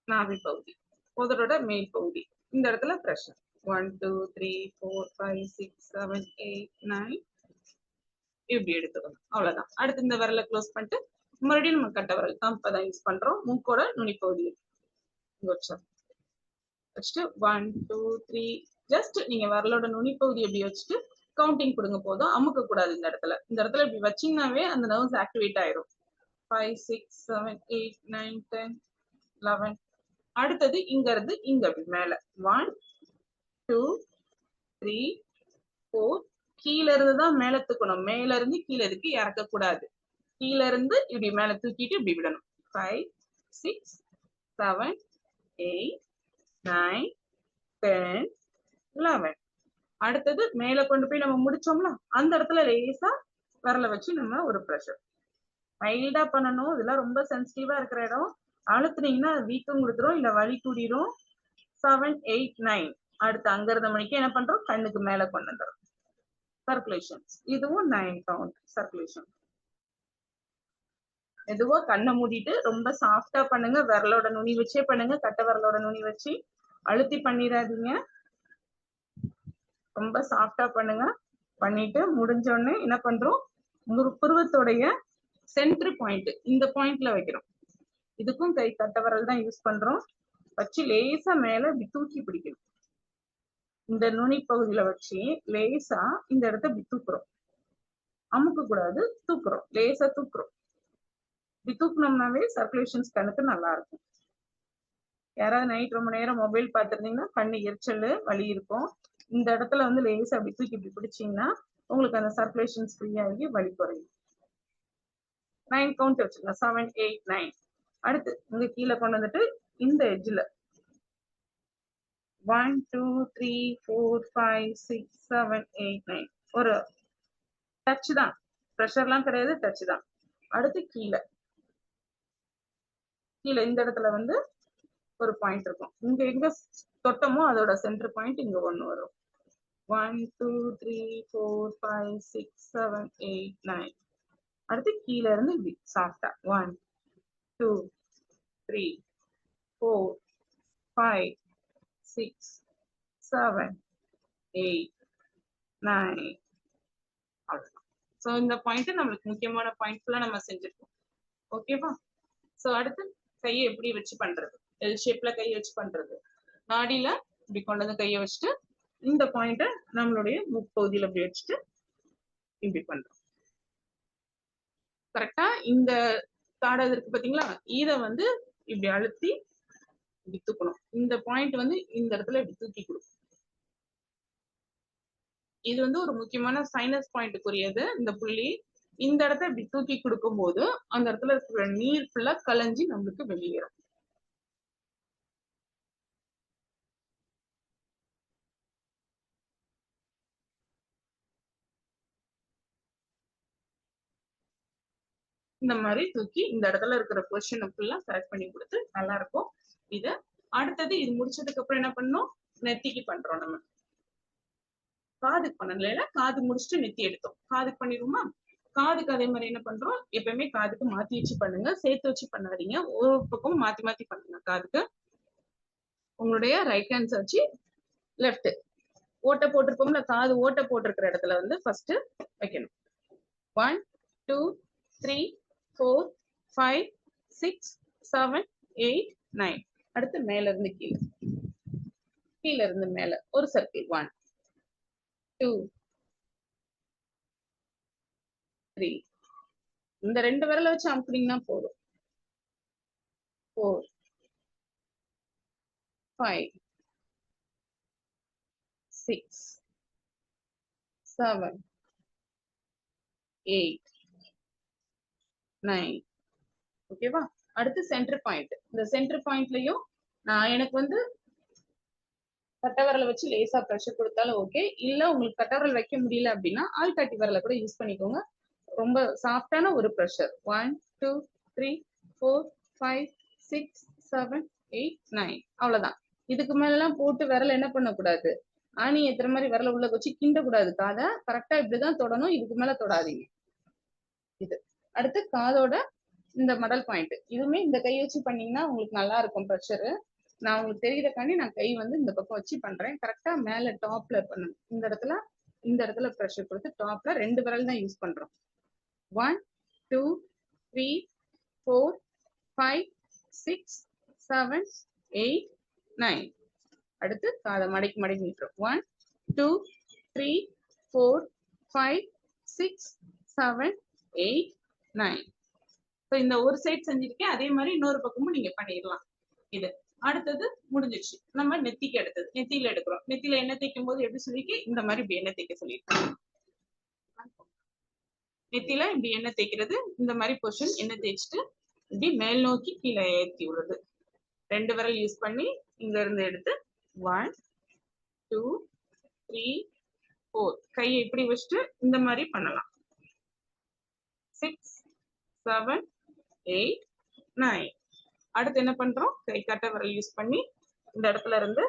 B: நாவி பகுதி, உதடோட மேல் பகுதி, இந்த இடத்துல ப்ரெஷர் 1 2 3 4 5 6 7 8 9 இப்படி எடுத்துக்கணும். அவ்வளவுதான். அடுத்து இந்த விரலை க்ளோஸ் பண்ணிட்டு மறுபடியும் நம்ம கட்ட விரல் தான் இப்பதான் யூஸ் பண்றோம். மூக்கோட நுனி பகுதி வச்சுட்டு 1 2 3 ஜஸ்ட் நீங்க விரலோட நுனி பகுதி எப்படி வச்சுட்டு கவுண்டிங் கொடுங்க போதும். அமுக்க கூடாது. இந்த இடத்துல இப்படி வச்சீங்கன்னாவே அந்த நர்வ்ஸ் ஆக்டிவேட் ஆயிரும். 5 6 7 8 9 10 11. அடுத்தது இங்க இருந்து இங்க அப்படி மேல 1 2 3 4. கீழ இருந்து தான் மேல தூக்கணும். மேல இருந்து கீழே இருக்கு இறக்க கூடாது. கீழ இருந்து இப்படி மேல தூக்கிட்டு இப்படி விடணும். 5 6 7 8 9 10 11. அடுத்தது மேல கொண்டு போய் நம்ம முடிச்சோம்ல அந்த இடத்துல லேசா விரல வச்சு நம்ம ஒரு ப்ரெஷர் மைல்டா பண்ணணும். இதெல்லாம் ரொம்ப சென்சிட்டிவா இருக்கிற இடம். அழுத்துனீங்கன்னா வீக்கம் கொடுத்துரும், இல்ல வலி கூடிரும். 7, 8, 9 அடுத்து அங்க இருந்த மணிக்கு என்ன பண்றோம், கண்ணுக்கு மேல கொண்டு வந்துடும் சர்க்குலேஷன்ஸ். இதுவும் 9 கவுண்ட் சர்க்குலேஷன். எதுவோ கண்ணை மூடிட்டு ரொம்ப சாஃப்டா பண்ணுங்க. விரலோட நுனி வச்சே பண்ணுங்க. கட்டை விரலோட நுனி வச்சு அழுத்தி பண்ணிடாதீங்க. ரொம்ப சாஃப்டா பண்ணுங்க. பண்ணிட்டு முடிஞ்ச உடனே என்ன பண்றோம், புருவத்தோடைய சென்டர் பாயிண்ட் இந்த பாயிண்ட்ல வைக்கிறோம். இதுக்கும் கை கட்டை விரல் தான் யூஸ் பண்றோம். வச்சு லேசா மேல இப்படி தூக்கி பிடிக்கணும். இந்த நுனி பகுதியில வச்சு லேசா இந்த இடத்த இப்படி தூக்குறோம். அமுக்க கூடாது, தூக்குறோம். லேசா தூக்குறோம். இப்படி தூக்குனோம்னாவே சர்க்குலேஷன்ஸ் கண்ணுக்கு நல்லா இருக்கும். யாராவது நைட் ரொம்ப நேரம் மொபைல் பார்த்துருந்தீங்கன்னா கண்ணு எரிச்சல் வலி இருக்கும். இந்த இடத்துல வந்து லேசா அப்படி தூக்கி இப்படி பிடிச்சீங்கன்னா உங்களுக்கு அந்த சர்க்குலேஷன்ஸ் ஃப்ரீ ஆகி வலி குறையும். 9 கவுண்ட் வச்சுருங்க. 7, 8, 9. அடுத்து இங்க கீழே கொண்டு வந்துட்டு இந்த எட்ஜ்ல 1, 2, 3, 4, 5, 6, 7, 8, 9 ஒரு டச் தான், ப்ரெஷர்லாம் கிடையாது, டச் தான். அடுத்து கீழே கீழே இந்த இடத்துல வந்து ஒரு பாயிண்ட் இருக்கும். இங்க எங்க தொட்டமோ அதோட சென்டர் பாயிண்ட் இங்க ஒண்ணு வரும். 1, 2, 3, 4, 5, 6, 7, 8, 9. அடுத்து கீழே இருந்து இப்படி சாஃப்டா 1, 2, 3, 4, 5, 6, 7, 8, 9. அவ்வளவுதான். ஸோ இந்த பாயிண்ட் நம்மளுக்கு முக்கியமான பாயிண்ட்ஸ்ல நம்ம செஞ்சிருக்கோம். ஓகேவா? ஸோ அடுத்து கையை எப்படி வச்சு பண்றது, எல் ஷேப்ல கையை வச்சு பண்றது. நாடியில இப்படி கொண்டு வந்து கையை வச்சுட்டு இந்த பாயிண்ட நம்மளுடைய முப்பகுதியில இப்படி வச்சுட்டு இப்படி பண்றோம். கரெக்டா இந்த தாடை இருக்கு பாத்தீங்களா, இத வந்து இப்படி அழுத்தி இப்படி தூக்கணும். இந்த பாயிண்ட் வந்து இந்த இடத்துல இப்படி தூக்கி கொடுக்கும். இது வந்து ஒரு முக்கியமான சைனஸ் பாயிண்ட்டுக்குரியது. இந்த புள்ளி இந்த இடத்த இப்படி தூக்கி கொடுக்கும் போது அந்த இடத்துல இருக்கிற நீர் ஃபுல்லா கலைஞ்சி நம்மளுக்கு வெளியேறும். இந்த மாதிரி தூக்கி இந்த இடத்துல இருக்கிற பொசிஷனை ஃபுல்லா கரெக்ட் பண்ணி கொடுத்து நல்லா இருக்கும். இது அடுத்தது இது முடிச்சதுக்கு அப்புறம் என்ன பண்ணணும், நெத்திக்கு பண்றோம். நம்ம காதுக்கு பண்ணல, காது முடிச்சுட்டு நெத்தி எடுத்தோம். காதுக்கு பண்ணிடுவோமா? காதுக்கு அதே மாதிரி என்ன பண்றோம், எப்பயுமே காதுக்கு மாத்தி வச்சு பண்ணுங்க, சேர்த்து வச்சு பண்ணாதீங்க. ஒரு பக்கம் மாத்தி மாத்தி பண்ணுங்க. காதுக்கு உங்களுடைய ரைட் ஹேண்ட்ஸ் வச்சு லெஃப்ட் ஓட்டை போட்டிருப்போம்ல, காது ஓட்டை போட்டிருக்கிற இடத்துல வந்து ஃபர்ஸ்ட் வைக்கணும். 1, 2, 3, 4, 5, 6, 7, 8, 9. அடுத்து மேல இருந்து கீழே, கீழே இருந்து மேல ஒரு சர்க்கிள். 1, 2, 3. இந்த ரெண்டு விரல வச்சு அமுக்குனீங்கன்னா போதும். 4, 5, 6, 7, 8, 9. ஓகேவா? அடுத்து சென்டர் பாயிண்ட். இந்த சென்டர் பாயிண்ட்லயும் நான் எனக்கு வந்து கட்டை விரலை வச்சு லேசா ப்ரெஷர் கொடுத்தாலும் ஓகே. இல்ல உங்களுக்கு கட்டை விரல் வைக்க முடியல அப்படின்னா ஆள்காட்டி விரலை கூட யூஸ் பண்ணிக்கோங்க. ரொம்ப சாஃப்டான ஒரு ப்ரெஷர். 1, 2, 3, 4, 5, 6, 7, 8, 9. அவ்வளவுதான். இதுக்கு மேல எல்லாம் போட்டு விரல என்ன பண்ணக்கூடாது, ஆணி ஏத்துற மாதிரி விரல உள்ள வச்சு கிண்டக்கூடாது. காதை கரெக்டா இப்படிதான் தொடணும். இதுக்கு மேல தொடாதீங்க. இது அடுத்து காதோட இந்த மடல் பாயிண்ட். இதுவுமே இந்த கை வச்சு பண்ணீங்கன்னா உங்களுக்கு நல்லா இருக்கும் ப்ரெஷரு. நான் உங்களுக்கு தெரியறக்காண்டி நான் கை வந்து இந்த பக்கம் வச்சு பண்றேன். கரெக்டா மேல டாப்ல பண்ணணும். இந்த இடத்துல ப்ரெஷர் கொடுத்து டாப்ல 2 விரல் தான் யூஸ் பண்றோம். 1, 2, 3, 4, 5, 6, 7, 8, 9. அடுத்து காதை மடக்கி மடக்கி நிட்டுறோம். 1, 2, 3, 4, 5, 6, 7, 8, 9. இந்த ஒரு சைட் செஞ்சிருக்கேன். அதே மாதிரி இன்னொரு பக்கமும் நீங்க பண்ணிடலாம். இது அடுத்தது முடிஞ்சிச்சு. நம்ம நெத்திக்கு அடுத்தது நெத்தியில எடுக்கிறோம். நெத்தியில எண்ணெய் தேய்க்கும் போது எப்படி சொல்லிருக்கேன், இந்த மாதிரி இப்படி எண்ணெய் தேய்க்க சொல்லியிருக்கேன். நெத்தியில இப்படி எண்ணெய் தேய்க்கிறது, இந்த மாதிரி பொசிஷன் எண்ணெய் தேய்ச்சிட்டு இப்படி மேல் நோக்கி கீழே ஏற்றி விடுறது. 2 விரல் யூஸ் பண்ணி இங்க இருந்து எடுத்து 1, 2, 3, 4 கையை இப்படி வச்சுட்டு இந்த மாதிரி பண்ணலாம். 6 7 8 9. அடுத்து என்ன பண்றோம்? கை கட்டை விரல் யூஸ் பண்ணி இந்த இடத்துல இருந்து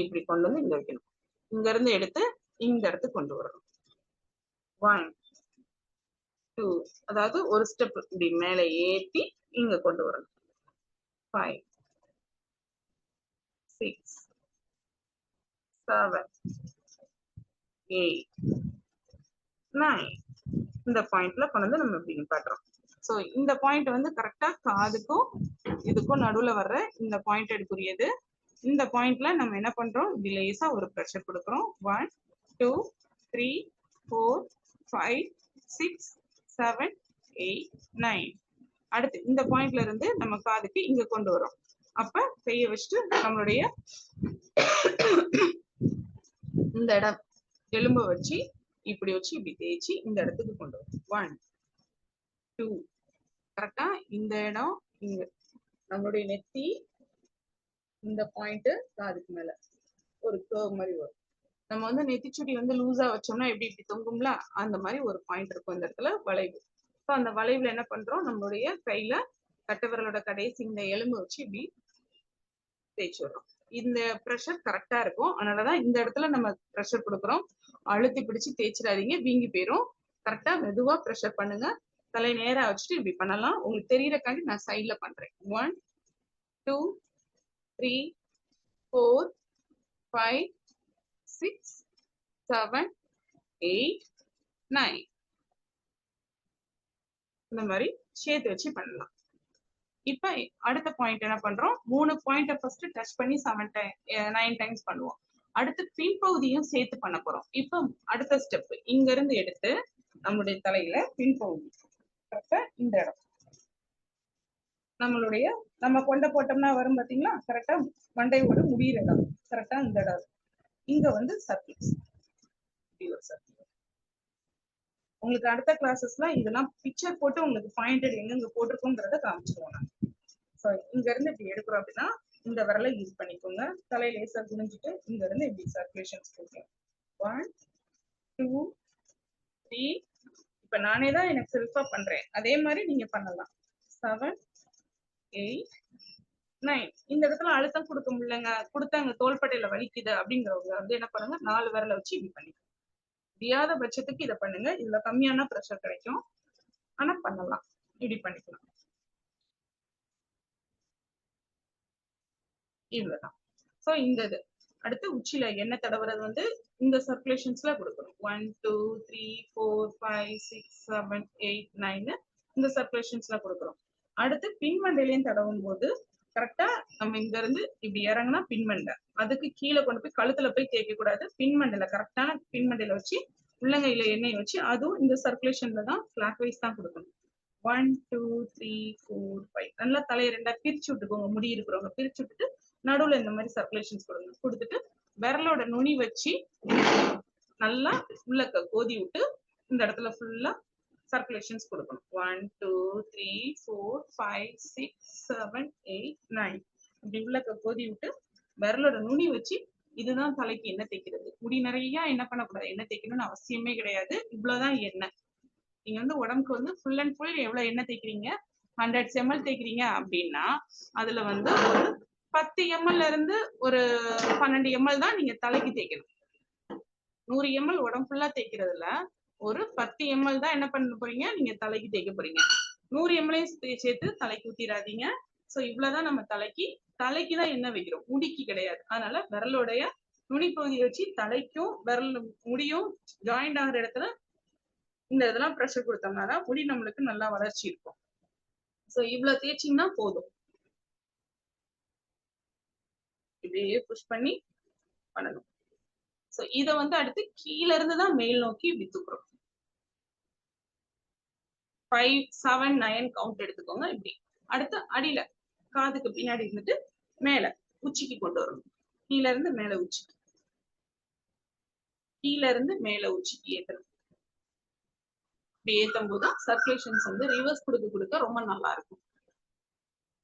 B: இப்படி கொண்டு வந்து இங்க வைக்கணும். இங்க இருந்து எடுத்து இந்த இடத்துக்கு கொண்டு வரணும். 1 2 அதாவது ஒரு ஸ்டெப் இப்படி மேல ஏத்தி இங்க கொண்டு வரணும். 5 6 7 8 9. இந்த பாயிண்ட்ல கொண்டு வந்து நம்ம இப்படி நிப்பாட்டுறோம். சோ இந்த பாயிண்ட் வந்து கரெக்டா காதுக்கும் இதுக்கும் நடுவுல வர்ற இந்த பாயிண்டடுக்குரியது. இந்த பாயிண்ட்ல நம்ம என்ன பண்றோம்? இப்படி லேசா ஒரு பிரஷர் கொடுக்குறோம். 1 2 3 4 5 6 7 8 9. அடுத்து இந்த பாயிண்ட்ல இருந்து நம்ம காதுக்கு இங்க கொண்டு வரோம். அப்ப கைய வச்சுட்டு நம்மளுடைய இந்த இடம் எலும்ப வச்சு இப்படி வச்சு இப்படி தேய்ச்சி இந்த இடத்துக்கு கொண்டு வரும். 1 2 கரெக்டா இந்த இடம் இங்க நம்மளுடைய நெத்தி இந்த பாயிண்ட் காதுக்கு மேல ஒரு கர்வ் மாதிரி வரும். நம்ம வந்து நெத்திச்சுடி வந்து லூஸா வச்சோம்னா எப்படி இப்படி தொங்கும்ல, அந்த மாதிரி ஒரு பாயிண்ட் இருக்கும் இந்த இடத்துல வளைவு. ஸோ அந்த வளைவுல என்ன பண்றோம்? நம்மளுடைய கையில கட்டை விரலோட கடைசி இந்த எலும்பு வச்சு இப்படி தேய்ச்சி விடுறோம். இந்த ப்ரெஷர் கரெக்டா இருக்கும். அதனாலதான் இந்த இடத்துல நம்ம ப்ரெஷர் கொடுக்குறோம். அழுத்தி பிடிச்சு தேய்ச்சிடாதீங்க, வீங்கி போயிரும். கரெக்டா மெதுவா ப்ரெஷர் பண்ணுங்க. தலை நேரா வச்சுட்டு இப்படி பண்ணலாம். உங்களுக்கு தெரியறக்காண்டி நான் சைட்ல பண்றேன். 1 2 3 4 5 6 7 8 9. இந்த மாதிரி சேர்த்து வச்சு பண்ணலாம். இப்ப அடுத்த பாயிண்ட் என்ன பண்றோம்? 3 பாயிண்ட ஃபர்ஸ்ட் டச் பண்ணி 9 டைம்ஸ் பண்ணுவோம். அடுத்து பின்பகுதியும் சேர்த்து பண்ண போறோம். இப்ப அடுத்த ஸ்டெப் இங்க இருந்து எடுத்து நம்மளுடைய தலையில பின்பகுதி கரெக்டா இந்த இடம் நம்மளுடைய நம்ம கொண்ட போட்டோம்னா வரும் பாத்தீங்களா? கரெக்டா மண்டையோட முடியிற இடம் கரெக்டா இந்த இடம். இங்க வந்து சர்க்கிள்ஸ் உங்களுக்கு அடுத்த கிளாஸஸ்ல இதெல்லாம் பிக்சர் போட்டு உங்களுக்கு பாயிண்டட் எங்க போட்டிருக்கோங்கிறத காமிச்சிருவோம். ஸோ இங்க இருந்து இப்படி எடுக்கிறோம் அப்படின்னா இந்த விரலை யூஸ் பண்ணிக்கோங்க. தலை லேசா குனிஞ்சிட்டு இங்க இருந்து இப்படி சர்க்குலேஷன்ஸ் கொடுக்கலாம். 1 2 3. இப்ப நானே தான் எனக்கு செல்ஃபா பண்றேன். அதே மாதிரி நீங்க பண்ணலாம். 7 8 9. இந்த இடத்துல அழுத்தம் கொடுக்க முடியலங்க, கொடுத்தா அங்க தோள்பட்டையில வலிக்குது அப்படிங்கிறவங்க வந்து என்ன பண்ணுங்க? 4 விரலை வச்சு இப்படி பண்ணிக்கோங்க. முடியாத பட்சத்துக்கு இதை பண்ணுங்க. இதுல கம்மியான ப்ரெஷர் கிடைக்கும், ஆனா பண்ணலாம். இப்படி பண்ணிக்கலாம். இவ்வளவுதான். சோ இந்த இது அடுத்து உச்சில எண்ணெய் தடவுறது வந்து இந்த சர்க்குலேஷன்ஸ்ல கொடுக்கணும். 1 2 3 4 5 6 7 8 9 இந்த சர்க்குலேஷன்ஸ்ல கொடுக்கறோம். அடுத்து பின்மண்டையிலையும் தடவும் போது கரெக்டா நம்ம இங்க இருந்து இப்படி இறங்கினா பின்மண்டை, அதுக்கு கீழே கொண்டு போய் கழுத்துல போய் தேய்க்க கூடாது. பின்மண்டையில கரெக்டான பின்மண்டையில வச்சு உள்ளங்கையில எண்ணெய் வச்சு அதுவும் இந்த சர்க்குலேஷன்ல தான் கிளாக் வைஸ் தான் கொடுக்கணும். 1 2 3 4 5 நல்லா தலையை ரெண்டா பிரிச்சு விட்டுக்கோங்க. முடி இருக்கிறவங்க பிரிச்சு விட்டுட்டு நடுவுல இந்த மாதிரி சர்க்குலேஷன்ஸ் கொடுங்க. கொடுத்துட்டு விரலோட நுனி வச்சு நல்லா உள்ள கோதி விட்டு இந்த இடத்துல ஃபுல்லா சர்க்குலேஷன்ஸ் கொடுக்கணும். 1 2 3 4 5 6 7 8 9 இப்படி உள்ள கோதி விட்டு விரலோட நுனி வச்சு இதுதான் தலைக்கு எண்ணெய் தேய்க்கிறது. முடி நிறைய என்ன பண்ணக்கூடாது, எண்ணெய் தேய்க்கணும்னு அவசியமே கிடையாது. இவ்வளவுதான் எண்ணெய். நீங்க வந்து உடம்புக்கு வந்து ஃபுல் அண்ட் ஃபுல் எவ்வளவு எண்ணெய் தேய்க்கிறீங்க? 100 ml தேய்க்கிறீங்க அப்படின்னா அதுல வந்து ஒரு 10 ml இருந்து ஒரு 12 ml தான் நீங்க தலைக்கு தேய்க்கணும். 100 ml உடம்பு ஃபுல்லா தேய்க்கிறதுல ஒரு 10 ml தான் என்ன பண்ண போறீங்க? நீங்க தலைக்கு தேய்க்க போறீங்க. 100 ml சேர்த்து தலைக்கு ஊத்திராதீங்க. சோ இவ்வளவுதான் நம்ம தலைக்கு தான் எண்ணெய் வைக்கிறோம், முடிக்கு கிடையாது. அதனால விரலோடைய நுனி பகுதியை வச்சு தலைக்கும் விரல் முடியும் ஜாயிண்ட் ஆகிற இடத்துல இந்த இதெல்லாம் ப்ரெஷர் கொடுத்தோம்னா தான் முடி நம்மளுக்கு நல்லா வளர்ச்சி இருக்கும். சோ இவ்வளவு தேய்ச்சிங்கன்னா போதும். இப்படியே புஷ் பண்ணி பண்ணணும். சோ இத வந்து அடுத்து கீழ இருந்து தான் மேல் நோக்கி இப்படி தூக்குறோம். 5 7 9 கவுண்ட் எடுத்துக்கோங்க. இப்படி அடுத்து அடியில காதுக்கு பின்னாடி இருந்துட்டு மேல உச்சிக்கு கொண்டு வரணும். கீழ இருந்து மேல உச்சிக்கு, கீழ இருந்து மேல உச்சிக்கு ஏற்றணும். இப்படி ஏற்றும் போது சர்க்குலேஷன்ஸ் வந்து ரிவர்ஸ் கொடுக்க ரொம்ப நல்லா இருக்கும்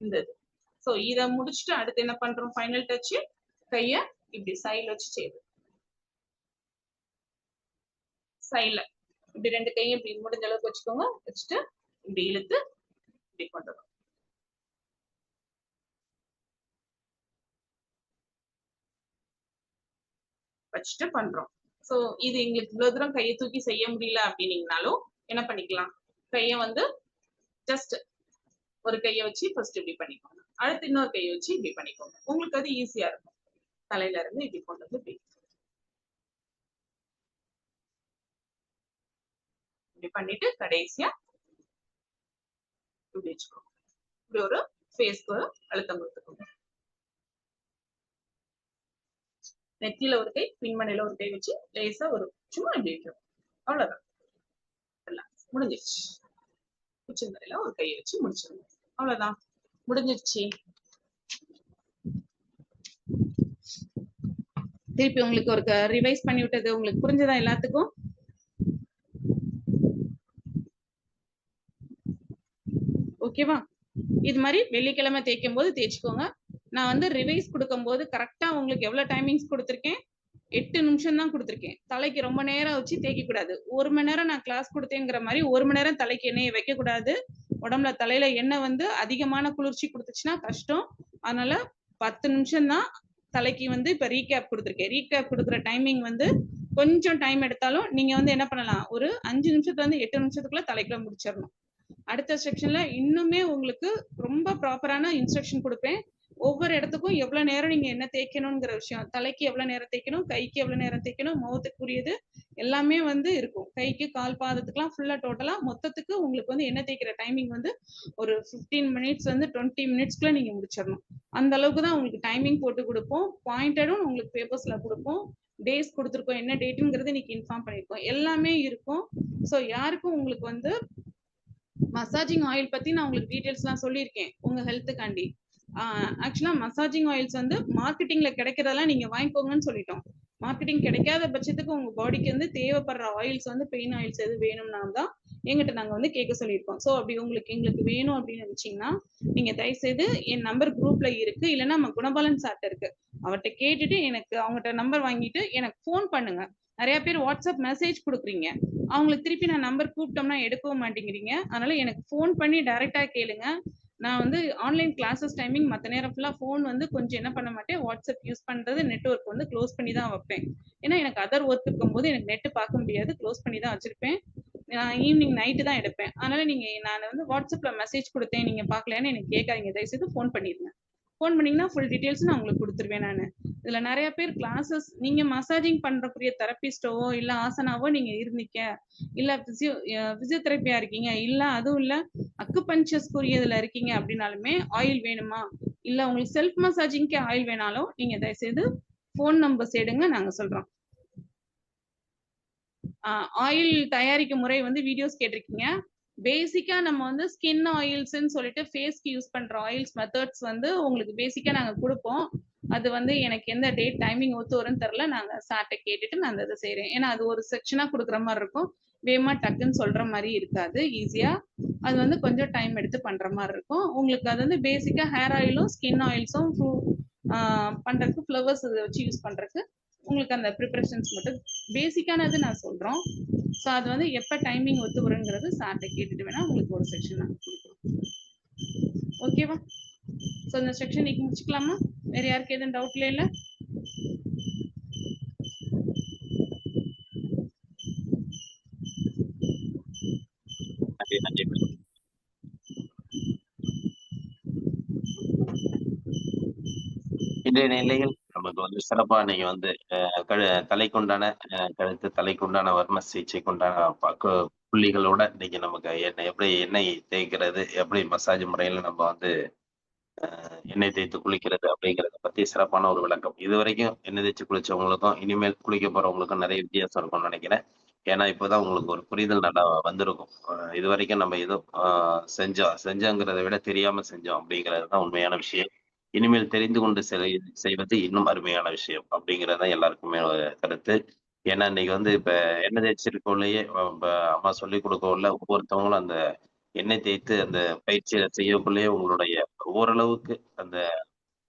B: இந்த இது. சோ இத முடிச்சுட்டு அடுத்து என்ன பண்றோம்? ஃபைனல் டச் கைய இப்படி சைடுல வச்சு செய்யுது. சைட்ல இப்படி 2 கையும் இப்படி முடிஞ்ச அளவுக்கு வச்சுக்கோங்க. வச்சுட்டு இப்படி இழுத்து இப்படி கொண்டு வரணும். வச்சுட்டு பண்றோம். சோ இது எங்களுக்கு இவ்வளவு தூரம் கையை தூக்கி செய்ய முடியல அப்படின்னீங்கனாலும் என்ன பண்ணிக்கலாம், கையை வந்து ஜஸ்ட் ஒரு கையை வச்சு ஃபர்ஸ்ட் இப்படி பண்ணிக்கோங்க. அடுத்து இன்னொரு கையை வச்சு இப்படி பண்ணிக்கோங்க. உங்களுக்கு அது ஈஸியா இருக்கும். தலையில இருந்து இப்படி கொண்டு வந்து இப்படி பண்ணிட்டு கடைசியா இப்படி வச்சுக்கோங்க. இப்படி ஒரு ஃபேஸ்க்கு அழுத்தம் கொடுத்துக்கோங்க. நெத்தியில ஒரு கை, பின்மனையில ஒரு கை வச்சு லேசா ஒரு சும்மா இப்படி வைக்கணும். அவ்வளவுதான். முடிஞ்சிருச்சு. உச்சந்தலையில ஒரு கையை வச்சு முடிச்சிருங்க. அவ்வளவுதான், முடிஞ்சிருச்சு. திருப்பி உங்களுக்கு ஒரு ரிவைஸ் பண்ணி விட்டது உங்களுக்கு புரிஞ்சதா எல்லாத்துக்கும்? ஓகேவா? இது மாதிரி வெள்ளிக்கிழமை தேய்க்கும் போது தேய்ச்சிக்கோங்க. நான் வந்து ரிவைஸ் கொடுக்கும் போது கரெக்டா உங்களுக்கு எவ்வளவு டைமிங்ஸ் கொடுத்துருக்கேன், 8 நிமிஷம் தான் கொடுத்துருக்கேன். தலைக்கு ரொம்ப நேரம் வச்சு தேய்க்க கூடாது. 1 மணி நேரம் நான் கிளாஸ் கொடுத்தேங்கிற மாதிரி 1 மணி நேரம் தலைக்கு எண்ணெயை வைக்க கூடாது. உடம்புல தலையில எண்ணெய் வந்து அதிகமான குளிர்ச்சி கொடுத்துச்சுன்னா கஷ்டம். அதனால 10 நிமிஷம் தான் தலைக்கு வந்து இப்ப ரீகேப் கொடுத்துருக்கேன். ரீகேப் கொடுக்குற டைமிங் வந்து கொஞ்சம் டைம் எடுத்தாலும் நீங்க வந்து என்ன பண்ணலாம், ஒரு 5 நிமிஷத்துல இருந்து 8 நிமிஷத்துக்குள்ள தலைக்குள்ள முடிச்சிடணும். அடுத்த செக்ஷன்ல இன்னுமே உங்களுக்கு ரொம்ப ப்ராப்பரான இன்ஸ்ட்ரக்ஷன் கொடுப்பேன். ஒவ்வொரு இடத்துக்கும் எவ்வளவு நேரம் நீங்க என்ன தேய்க்கணுங்கிற விஷயம், தலைக்கு எவ்வளவு நேரம் தேய்க்கணும், கைக்கு எவ்வளவு நேரம் தேய்க்கணும், முகத்துக்குரியது எல்லாமே வந்து இருக்கும். கைக்கு கால் பாதத்துக்குலாம் ஃபுல்லா டோட்டலா மொத்தத்துக்கு உங்களுக்கு வந்து என்ன தேய்க்கிற டைமிங் வந்து ஒரு 15 மினிட்ஸ் வந்து 20 மினிட்ஸ்க்குள்ள நீங்க முடிச்சிடணும். அந்த அளவுக்கு தான் உங்களுக்கு டைமிங் போட்டு கொடுப்போம். பாயிண்டடும் உங்களுக்கு பேப்பர்ஸ்ல கொடுப்போம். டேஸ் கொடுத்துருக்கோம், என்ன டேட்டுங்கிறது இன்னைக்கு இன்ஃபார்ம் பண்ணிருக்கோம், எல்லாமே இருக்கும். ஸோ யாருக்கும் உங்களுக்கு வந்து மசாஜிங் ஆயில் பத்தி நான் உங்களுக்கு டீடைல்ஸ் எல்லாம் சொல்லியிருக்கேன் உங்க ஹெல்த்துக்காண்டி. ஆக்சுவலா மசாஜிங் ஆயில்ஸ் வந்து மார்க்கெட்டிங்ல கிடைக்கிறதெல்லாம் நீங்க வாங்கிக்கோங்கன்னு சொல்லிட்டோம். மார்க்கெட்டிங் கிடைக்காத பட்சத்துக்கு உங்க பாடிக்கு வந்து தேவைப்படுற ஆயில்ஸ் வந்து பெயின் ஆயில்ஸ் எது வேணும்னா தான் எங்கிட்ட நாங்க வந்து கேட்க சொல்லியிருக்கோம். ஸோ அப்படி எங்களுக்கு வேணும் அப்படின்னு நினைச்சீங்கன்னா நீங்க தயவுசெய்து என் நம்பர் குரூப்ல இருக்கு, இல்லைன்னா நம்ம குணபாலன் சார்ட்ட இருக்கு, அவர்கிட்ட கேட்டுட்டு எனக்கு அவங்ககிட்ட நம்பர் வாங்கிட்டு எனக்கு ஃபோன் பண்ணுங்க. நிறைய பேர் வாட்ஸ்அப் மெசேஜ் கொடுக்குறீங்க, அவங்களுக்கு திருப்பி நான் நம்பர் கூப்பிட்டோம்னா எடுக்கவும் மாட்டேங்கிறீங்க. அதனால எனக்கு ஃபோன் பண்ணி டைரக்டா கேளுங்க. நான் வந்து ஆன்லைன் கிளாஸஸ் டைமிங் மற்ற நேரம் ஃபுல்லா ஃபோன் வந்து கொஞ்சம் என்ன பண்ண மாட்டேன், வாட்ஸ்அப் யூஸ் பண்றது நெட்ஒர்க் வந்து க்ளோஸ் பண்ணி தான் வைப்பேன். ஏன்னா எனக்கு அதர் ஒர்க் இருக்கும்போது எனக்கு நெட் பார்க்க முடியாது, க்ளோஸ் பண்ணி தான் வச்சிருப்பேன். நான் ஈவினிங் நைட்டு தான் எடுப்பேன். அதனால நீங்க நான் வந்து வாட்ஸ்அப்ல மெசேஜ் கொடுத்தேன் நீங்க பார்க்கலன்னு எனக்கு கேட்காதீங்க, தயவுசெய்து ஃபோன் பண்ணிருங்க. ஃபோன் பண்ணீங்கன்னா ஃபுல் டீடைல்ஸ் நான் உங்களுக்கு கொடுத்துருவேன். நான் இதுல நிறைய பேர் கிளாஸஸ் நீங்க மசாஜிங் பண்றக்கூடிய தெரபிஸ்டோ இல்ல ஆசனாவோ நீங்க இருந்தீங்க, இல்ல பிசியோதெரபியா இருக்கீங்க, இல்ல அதுவும் இல்ல அக்குபஞ்சர்ஸ்க்குரியதுல இருக்கீங்க அப்படின்னாலுமே ஆயில் வேணுமா, இல்ல உங்களுக்கு செல்ஃப் மசாஜிங்க்கு ஆயில் வேணாலும் நீங்க தயவுசெய்து ஃபோன் நம்பர்ஸ் எடுங்க, நாங்க சொல்றோம். ஆயில் தயாரிக்கும் முறை வந்து வீடியோஸ் கேட்டிருக்கீங்க. பேசிக்கா நம்ம வந்து ஸ்கின் ஆயில்ஸ்ன்னு சொல்லிட்டு ஃபேஸ்க்கு யூஸ் பண்ற ஆயில்ஸ் மெத்தட்ஸ் வந்து உங்களுக்கு பேசிக்கா நாங்க கொடுப்போம். அது வந்து எனக்கு எந்த டேட் டைமிங் ஒத்து வரும்னு தெரியல, நாங்க சார்ட்ட கேட்டுட்டு நான் அந்த இதை செய்யறேன். ஏன்னா அது ஒரு செக்ஷனா கொடுக்குற மாதிரி இருக்கும், வேகமா டக்குன்னு சொல்ற மாதிரி இருக்காது. ஈஸியா அது வந்து கொஞ்சம் டைம் எடுத்து பண்ற மாதிரி இருக்கும். உங்களுக்கு அது வந்து பேசிக்கா ஹேர் ஆயிலும் ஸ்கின் ஆயில்ஸும் பண்றதுக்கு ஃப்ளவர்ஸ் இதை வச்சு யூஸ் பண்றதுக்கு உங்களுக்கு அந்த ப்ரிப்பரேஷன்ஸ் மட்டும் பேசிக்கானது நான் சொல்றோம். ஸோ அது வந்து எப்போ டைமிங் ஒத்து வருங்கிறது சார்ட்ட கேட்டுட்டு வேணா உங்களுக்கு ஒரு செக்ஷன் நாங்கள் கொடுக்குறோம். ஓகேவா? ஸோ இந்த செக்ஷன் இன்னைக்கு முடிச்சுக்கலாமா? வேற யாருக்கு எதுவும் டவுட் இல்லை?
A: இன்றைய நிலையில் நமக்கு வந்து சிறப்பா நீங்க வந்து தலைக்குண்டான கழுத்து தலைக்குண்டான வர்ம சிகிச்சைக்குண்டான புள்ளிகளோட நீங்க நமக்கு எப்படி எண்ணெய் தேய்க்கிறது, எப்படி மசாஜ் முறையில நம்ம வந்து எண்ணெய் தேய்த்து குளிக்கிறது அப்படிங்கிறத பத்தி சிறப்பான ஒரு விளக்கம். இதுவரைக்கும் எண்ணெய் தேய்ச்சி குளிச்சவங்களுக்கும் இனிமேல் குளிக்க போறவங்களுக்கும் நிறைய வித்தியாசம் இருக்கும்னு நினைக்கிறேன். ஏன்னா இப்போதான் உங்களுக்கு ஒரு புரிதல் நல்லா வந்திருக்கும். இது வரைக்கும் நம்ம ஏதோ செஞ்சோங்கிறத விட தெரியாம செஞ்சோம் அப்படிங்கிறது தான் உண்மையான விஷயம். இனிமேல் தெரிந்து கொண்டு செய்வது இன்னும் அருமையான விஷயம் அப்படிங்கிறது தான் எல்லாருக்குமே ஒரு கருத்து. ஏன்னா இன்னைக்கு வந்து இப்ப எண்ணெய் தேய்ச்சிருக்கோம்லயே அம்மா சொல்லிக் கொடுக்கவுள்ள ஒவ்வொருத்தவங்களும் அந்த எண்ணெய் தேய்த்து அந்த பயிற்சியை செய்யக்குள்ளேயே உங்களுடைய ஓரளவுக்கு அந்த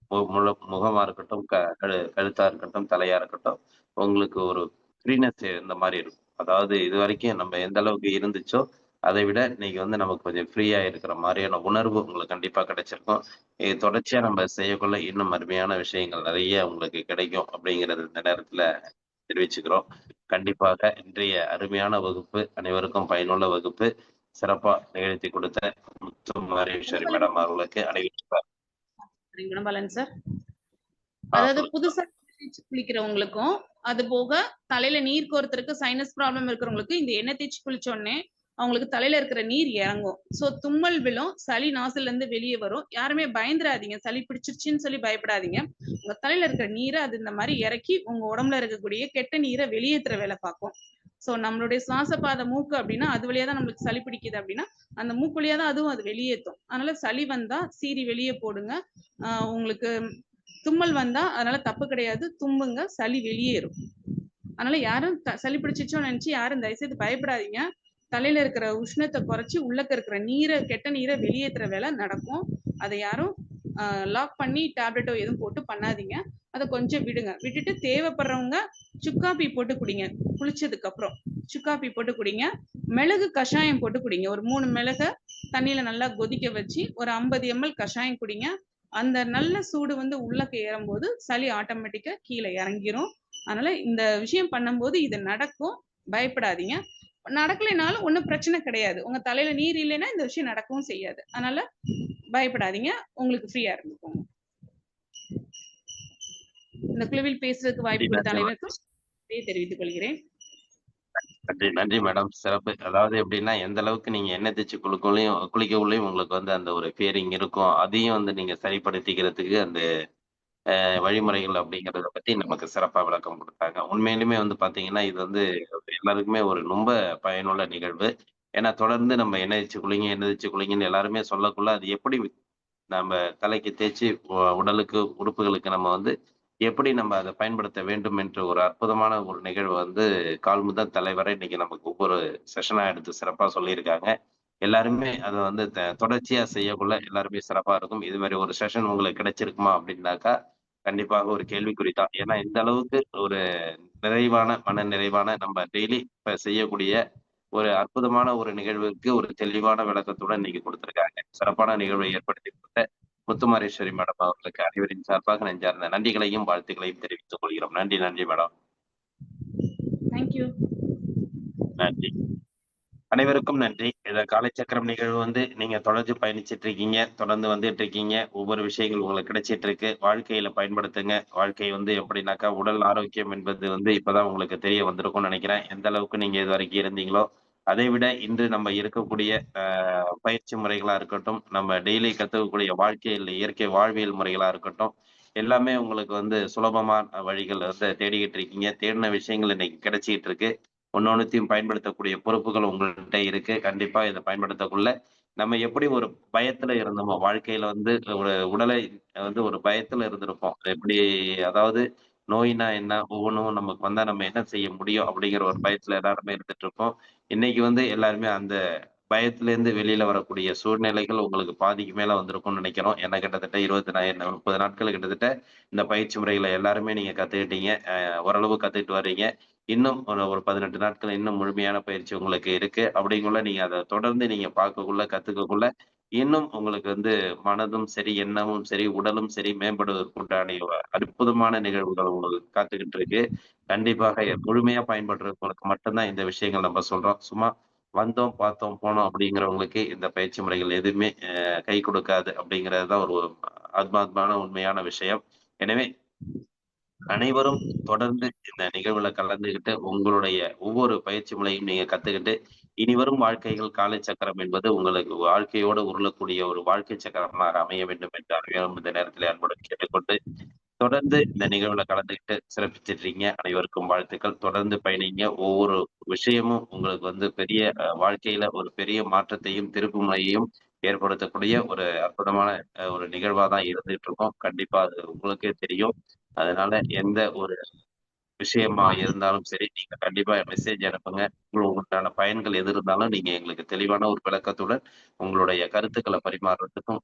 A: முகமா இருக்கட்டும், கழுத்தா இருக்கட்டும், தலையா இருக்கட்டும், உங்களுக்கு ஒரு ஃப்ரீனஸ் இந்த மாதிரி இருக்கும். அதாவது இதுவரைக்கும் நம்ம எந்த அளவுக்கு இருந்துச்சோ, அதை விட இன்னைக்கு வந்து நமக்கு கொஞ்சம் ஃப்ரீயா இருக்கிற மாரியான உணர்வு உங்களுக்கு கண்டிப்பா கிடைச்சிருக்கும். இது தொடர்ச்சியா நம்ம செய்யக்குள்ள இன்னும் அருமையான விஷயங்கள் நெறைய உங்களுக்கு கிடைக்கும் அப்படிங்கிறது இந்த நேரத்துல தெரிவிச்சுக்கிறோம். கண்டிப்பாக இன்றைய அருமையான வகுப்பு அனைவருக்கும் பயனுள்ள வகுப்பு. சிறப்பா நிகழ்த்தி கொடுத்த முத்துமாரீஸ்வரி
B: குணபாலன்
A: மேடம் அவர்களுக்கு அனைவருக்கும்
B: குணபாலன் சார். அதாவது
A: சொல்லுங்க.
B: புதுசா தேய்ச்சு குளிக்கிறவங்களுக்கும், அது போக தலையில நீர் கோர்த்தருக்கு சைனஸ் ப்ராப்ளம் இருக்கிறவங்களுக்கு இந்த எண்ணெய் தேய்ச்சு குளிச்ச உடனே அவங்களுக்கு தலையில இருக்கிற நீர் இறங்கும். சோ தும்மல் விழும், சளி நாசுல இருந்து வெளியே வரும். யாருமே பயந்துராதீங்க. சளி பிடிச்சிருச்சுன்னு சொல்லி பயப்படாதீங்க. உங்க தலையில இருக்கிற நீரை அது இந்த மாதிரி இறக்கி உங்க உடம்புல இருக்கக்கூடிய கெட்ட நீரை வெளியேற்றுற வேலை பார்க்கும். சோ நம்மளுடைய சுவாச பாதை மூக்கு அப்படின்னா அது வழியா தான் நம்மளுக்கு சளி பிடிக்குது அப்படின்னா அந்த மூக்கு வழியா தான் அதுவும் அது வெளியேற்றும். அதனால சளி வந்தா சீறி வெளியே போடுங்க. உங்களுக்கு தும்மல் வந்தா அதனால தப்பு கிடையாது. தும்புங்க, சளி வெளியேறும். அதனால யாரும் சளி பிடிச்சிச்சோன்னு நினைச்சு யாரும் தயவு செய்து பயப்படாதீங்க. தலையில இருக்கிற உஷ்ணத்தை குறைச்சி உள்ளக்க இருக்கிற நீரை கெட்ட நீரை வெளியேற்றுற வேலை நடக்கும். அதை யாரும் லாக் பண்ணி டேப்லெட்டோ எதுவும் போட்டு பண்ணாதீங்க. அதை கொஞ்சம் விடுங்க. விட்டுட்டு தேவைப்படுறவங்க சுக்காப்பி போட்டு குடிங்க. குளிச்சதுக்கு அப்புறம் சுக்காப்பி போட்டு குடிங்க. மிளகு கஷாயம் போட்டு குடிங்க. ஒரு 3 மிளகை தண்ணியில நல்லா கொதிக்க வச்சு ஒரு 50 ml கஷாயம் குடிங்க. அந்த நல்ல சூடு வந்து உள்ளக்க ஏறும்போது சளி ஆட்டோமேட்டிக்கா கீழே இறங்கிரும். அதனால இந்த விஷயம் பண்ணும்போது இது நடக்கும். பயப்படாதீங்க. நடக்கலைனாலும் ஒண்ணும் பிரச்சனை கிடையாது. உங்க தலையில நீர் இல்லைன்னா இந்த விஷயம் நடக்கவும் செய்யாது. அதனால பயப்படாதீங்க. உங்களுக்கு ஃப்ரீயா இருந்துக்கோங்க. இந்த குழுவில் பேசுறதுக்கு வாய்ப்பு கொடுத்த
A: நன்றி
B: அனைவருக்கும் தெரிவித்துக் கொள்கிறேன்.
A: நன்றி நன்றி மேடம். சிறப்பு. அதாவது எப்படின்னா, எந்த அளவுக்கு நீங்க எண்ணெய் தேய்ச்சு குளிக்கக்குள்ளயும் உங்களுக்கு வந்து அந்த ஒரு ஃபியரிங் இருக்கும். அதையும் வந்து நீங்க சரிப்படுத்திக்கிறதுக்கு அந்த வழிமுறைகள் அப்படிங்கிறத பத்தி நமக்கு சிறப்பா விளக்கம் குடுத்தாங்க. உண்மையிலுமே வந்து பார்த்தீங்கன்னா, இது வந்து எல்லாருக்குமே ஒரு ரொம்ப பயனுள்ள நிகழ்வு. ஏன்னா தொடர்ந்து நம்ம எண்ணெய் தேய்ச்சு குளிங்க, எண்ணெய் தேய்ச்சு குளிங்கன்னு எல்லாருமே சொல்லக்குள்ள, அது எப்படி நம்ம தலைக்கு தேய்ச்சு உடலுக்கு, உறுப்புகளுக்கு நம்ம வந்து எப்படி நம்ம அத பயன்படுத்த வேண்டும் என்ற ஒரு அற்புதமான ஒரு நிகழ்வு வந்து கால் முதல் தலை வரை இன்னைக்கு நமக்கு ஒவ்வொரு செஷனா எடுத்து சிறப்பா சொல்லியிருக்காங்க. எல்லாருமே அத வந்து தொடர்ச்சியா செய்யக்குள்ள எல்லாருமே சிறப்பா இருக்கும். இது மாரி ஒரு செஷன் உங்களுக்கு கிடைச்சிருக்குமா? அப்படின்னாக்கா, கண்டிப்பாக ஒரு கேள்விக்குறி தான். ஏன்னா இந்த அளவுக்கு ஒரு நிறைவான, மன நிறைவான நம்ம டெய்லி இப்ப செய்யக்கூடிய ஒரு அற்புதமான ஒரு நிகழ்வுக்கு ஒரு தெளிவான விளக்கத்துடன் இன்னைக்கு குடுத்திருக்காங்க. சிறப்பான நிகழ்வை ஏற்படுத்தி கொடுத்த முத்துமாரீஸ்வரி மேடம் அவர்களுக்கு அனைவரின் சார்பாக நெஞ்சார்ந்த நன்றிகளையும், வாழ்த்துக்களையும் தெரிவித்துக் கொள்கிறோம். நன்றி, நன்றி மேடம்.
B: தேங்க்யூ.
A: நன்றி. அனைவருக்கும் நன்றி. இந்த காலைச்சக்கரம் நிகழ்வு வந்து நீங்க தொடர்ந்து பயணிச்சுட்டு இருக்கீங்க. தொடர்ந்து வந்துட்டு இருக்கீங்க. ஒவ்வொரு விஷயங்கள் உங்களுக்கு கிடைச்சிட்டு இருக்கு. வாழ்க்கையில பயன்படுத்துங்க. வாழ்க்கை வந்து எப்படின்னாக்கா, உடல் ஆரோக்கியம் என்பது வந்து இப்பதான் உங்களுக்கு தெரிய வந்திருக்கும்னு நெனைக்கிறேன். எந்த அளவுக்கு நீங்க இதுவரைக்கும் இருந்தீங்களோ, அதை விட இன்று நம்ம இருக்கக்கூடிய பயிற்சி முறைகளா இருக்கட்டும், நம்ம டெய்லி கத்துக்கக்கூடிய வாழ்க்கையில் இயற்கை வாழ்வியல் முறைகளா இருக்கட்டும், எல்லாமே உங்களுக்கு வந்து சுலபமான வழிகள் வந்து தேடிக்கிட்டு இருக்கீங்க. தேடின விஷயங்கள் இன்னைக்கு கிடைச்சிட்டு இருக்கு. ஒண்ணொண்ணுத்தையும் பயன்படுத்தக்கூடிய பொறுப்புகள் உங்கள்ட்ட இருக்கு. கண்டிப்பா இத பயன்படுத்தக்குள்ள, நம்ம எப்படி ஒரு பயத்துல இருந்தோமோ, வாழ்க்கையில வந்து ஒரு உடலை வந்து ஒரு பயத்துல இருந்திருப்போம். எப்படி அதாவது நோய்னா என்ன? ஒவ்வொன்னும் நமக்கு வந்தா நம்ம என்ன செய்ய முடியும்? அப்படிங்கிற ஒரு பயத்துல எல்லாருமே இருந்துட்டு இருப்போம். இன்னைக்கு வந்து எல்லாருமே அந்த பயத்திலேருந்து வெளியில வரக்கூடிய சூழ்நிலைகள் உங்களுக்கு பாதிக்கு மேல வந்திருக்கும்னு நினைக்கிறோம். ஏன்னா கிட்டத்தட்ட 30 நாட்கள் கிட்டத்தட்ட இந்த பயிற்சி முறைகள எல்லாருமே நீங்க கத்துக்கிட்டீங்க. ஓரளவு கத்துக்கிட்டு வர்றீங்க. இன்னும் ஒரு 18 நாட்கள் இன்னும் முழுமையான பயிற்சி உங்களுக்கு இருக்கு. அப்படிங்குள்ள நீங்க அத தொடர்ந்து நீங்க பார்க்கக்குள்ள, கத்துக்கக்குள்ள, இன்னும் உங்களுக்கு வந்து மனதும் சரி, எண்ணமும் சரி, உடலும் சரி மேம்படுவதற்குண்டான அற்புதமான நிகழ்வுகள் உங்களுக்கு காத்துக்கிட்டு இருக்கு. கண்டிப்பாக முழுமையா பயன்படுறவங்களுக்கு மட்டும் தான் இந்த விஷயங்கள் நம்ம சொல்றோம். சும்மா வந்தோம், பார்த்தோம், போனோம் அப்படிங்கிறவங்களுக்கு இந்த பயிற்சி முறைகள் எதுவுமே கை கொடுக்காது அப்படிங்கிறது தான் ஒரு ஆத்மார்த்தமான உண்மையான விஷயம். எனவே அனைவரும் தொடர்ந்து இந்த நிகழ்வுல கலந்துகிட்டு, உங்களுடைய ஒவ்வொரு பயிற்சி முறையும் நீங்க கத்துக்கிட்டு, இனிவரும் வாழ்க்கைகள் காலச்சக்கரம் என்பது உங்களுக்கு வாழ்க்கையோடு உருளக்கூடிய ஒரு வாழ்க்கை சக்கரமாக அமைய வேண்டும் என்று அனைவரும் இந்த நேரத்திலே அன்புடன் கேட்டுக்கொண்டு, தொடர்ந்து இந்த நிகழ்வுல கலந்துகிட்டு சிறப்பிச்சிட்றீங்க. அனைவருக்கும் வாழ்த்துக்கள். தொடர்ந்து பயணிங்க. ஒவ்வொரு விஷயமும் உங்களுக்கு வந்து பெரிய வாழ்க்கையில ஒரு பெரிய மாற்றத்தையும், திருப்புமுனையையும் ஏற்படுத்தக்கூடிய ஒரு அற்புதமான ஒரு நிகழ்வா தான் இருந்துட்டு இருக்கும். கண்டிப்பா அது உங்களுக்கே தெரியும். அதனால எந்த ஒரு விஷயமா இருந்தாலும் சரி, நீங்க கண்டிப்பா மெசேஜ் அனுப்புங்க. உங்களுக்கான பயன்கள் எது இருந்தாலும் நீங்க எங்களுக்கு தெளிவான ஒரு விளக்கத்துடன் உங்களுடைய கருத்துக்கள பரிமாறுறதுக்கும்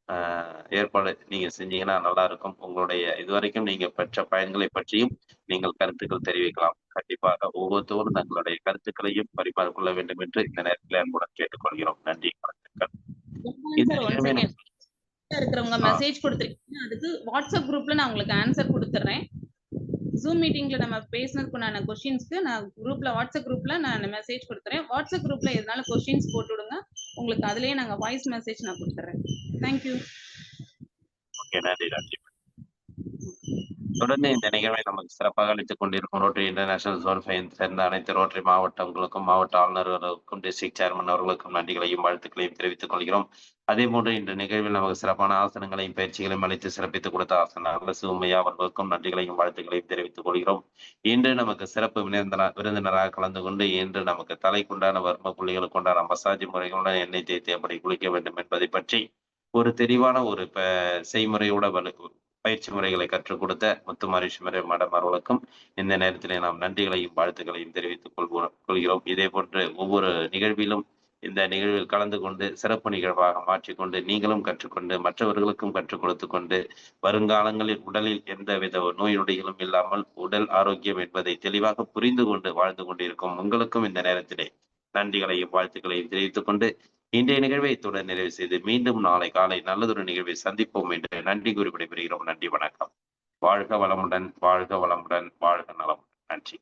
A: ஏற்பாடு நீங்க செஞ்சீங்கன்னா நல்லா இருக்கும். உங்களுடைய இதுவரைக்கும் நீங்க பெற்ற பயன்களை பற்றியும் நீங்கள் கருத்துக்கள் தெரிவிக்கலாம். கண்டிப்பாக ஒவ்வொருத்தரும் தங்களுடைய கருத்துக்களையும் பரிமாறிக்கொள்ள வேண்டும் என்று இந்த நேரத்தில் அன்புடன் கேட்டுக்கொள்கிறோம். நன்றி, வாழ்த்துக்கள். இந்த
B: சார் ஒன்
A: நிகழ்வை
B: செகண்ட் இருக்கிறவங்க
A: ஆ
B: மெசேஜ் கொடுத்துருக்கீங்க. அதுக்கு வாட்ஸ்அப் குரூப்ல நான் உங்களுக்கு ஆன்சர் கொடுத்துறேன். ஜூம் மீட்டிங்ல நம்ம பேசினதுக்குண்டான கொஸ்டின்ஸ்க்கு நான் வாட்ஸ்அப் குரூப்ல நான் மெசேஜ் கொடுத்துறேன். வாட்ஸ்அப் குரூப்ல எதனால கொஸ்டின்ஸ் போட்டு விடுங்க. உங்களுக்கு அதுலயே நாங்க வாய்ஸ் மெசேஜ் நான் கொடுத்துறேன். தேங்க்யூ.
A: ஓகே. நன்றி, நன்றி. தொடர்ந்து இந்த நிகழ்வை நமக்கு சிறப்பாக அளித்துக் கொண்டிருக்கும் ரோட்டரி இன்டர்நேஷனல் ஜோன் 5 சேர்ந்த அனைத்து ரோட்டரி மாவட்டங்களுக்கும், மாவட்ட ஆளுநர்களுக்கும், டிஸ்ட்ரிக்ட் சேர்மன் அவர்களுக்கும் நன்றிகளையும், வாழ்த்துக்களையும் தெரிவித்துக் கொள்கிறோம். அதேபோன்று இந்த நிகழ்வில் நமக்கு சிறப்பான ஆசனங்களையும், பயிற்சிகளையும் அளித்து சிறப்பித்துக் கொடுத்த ஆசன அரசு உண்மையா அவர்களுக்கும் நன்றிகளையும், வாழ்த்துக்களையும் தெரிவித்துக் கொள்கிறோம். இன்று நமக்கு சிறப்பு விருந்தினராக கலந்து கொண்டு, இன்று நமக்கு தலைக்குண்டான வர்ம புள்ளிகளுக்கு உண்டான மசாஜ் முறைகளுடன் எண்ணெய் தேய்த்து எப்படி குளிக்க வேண்டும் என்பதை பற்றி ஒரு தெளிவான ஒரு செய்முறையோட பயிற்சி முறைகளை கற்றுக் கொடுத்த முத்துமாரீஸ்வரர் மடம் அவர்களுக்கும் இந்த நேரத்திலே நாம் நன்றிகளையும் வாழ்த்துக்களையும் தெரிவித்துக் கொள்கிறோம். இதே போன்று ஒவ்வொரு நிகழ்விலும் இந்த நிகழ்வில் கலந்து கொண்டு சிறப்பு நிகழ்வாக மாற்றிக்கொண்டு நீங்களும் கற்றுக்கொண்டு மற்றவர்களுக்கும் கற்றுக் கொடுத்து கொண்டு வருங்காலங்களில் உடலில் எந்தவித நோய் நொடிகளும் இல்லாமல் உடல் ஆரோக்கியம் என்பதை தெளிவாக புரிந்து கொண்டு வாழ்ந்து கொண்டிருக்கும் உங்களுக்கும் இந்த நேரத்திலே நன்றிகளையும் வாழ்த்துக்களையும் தெரிவித்துக் கொண்டு இன்றைய நிகழ்வை இத்துடன் நிறைவு செய்து மீண்டும் நாளை காலை நல்லதொரு நிகழ்வை சந்திப்போம் என்று நன்றி கூறி விடைபெறுகிறோம். நன்றி, வணக்கம். வாழ்க வளமுடன், வாழ்க வளமுடன், வாழ்க நலமுடன். நன்றி.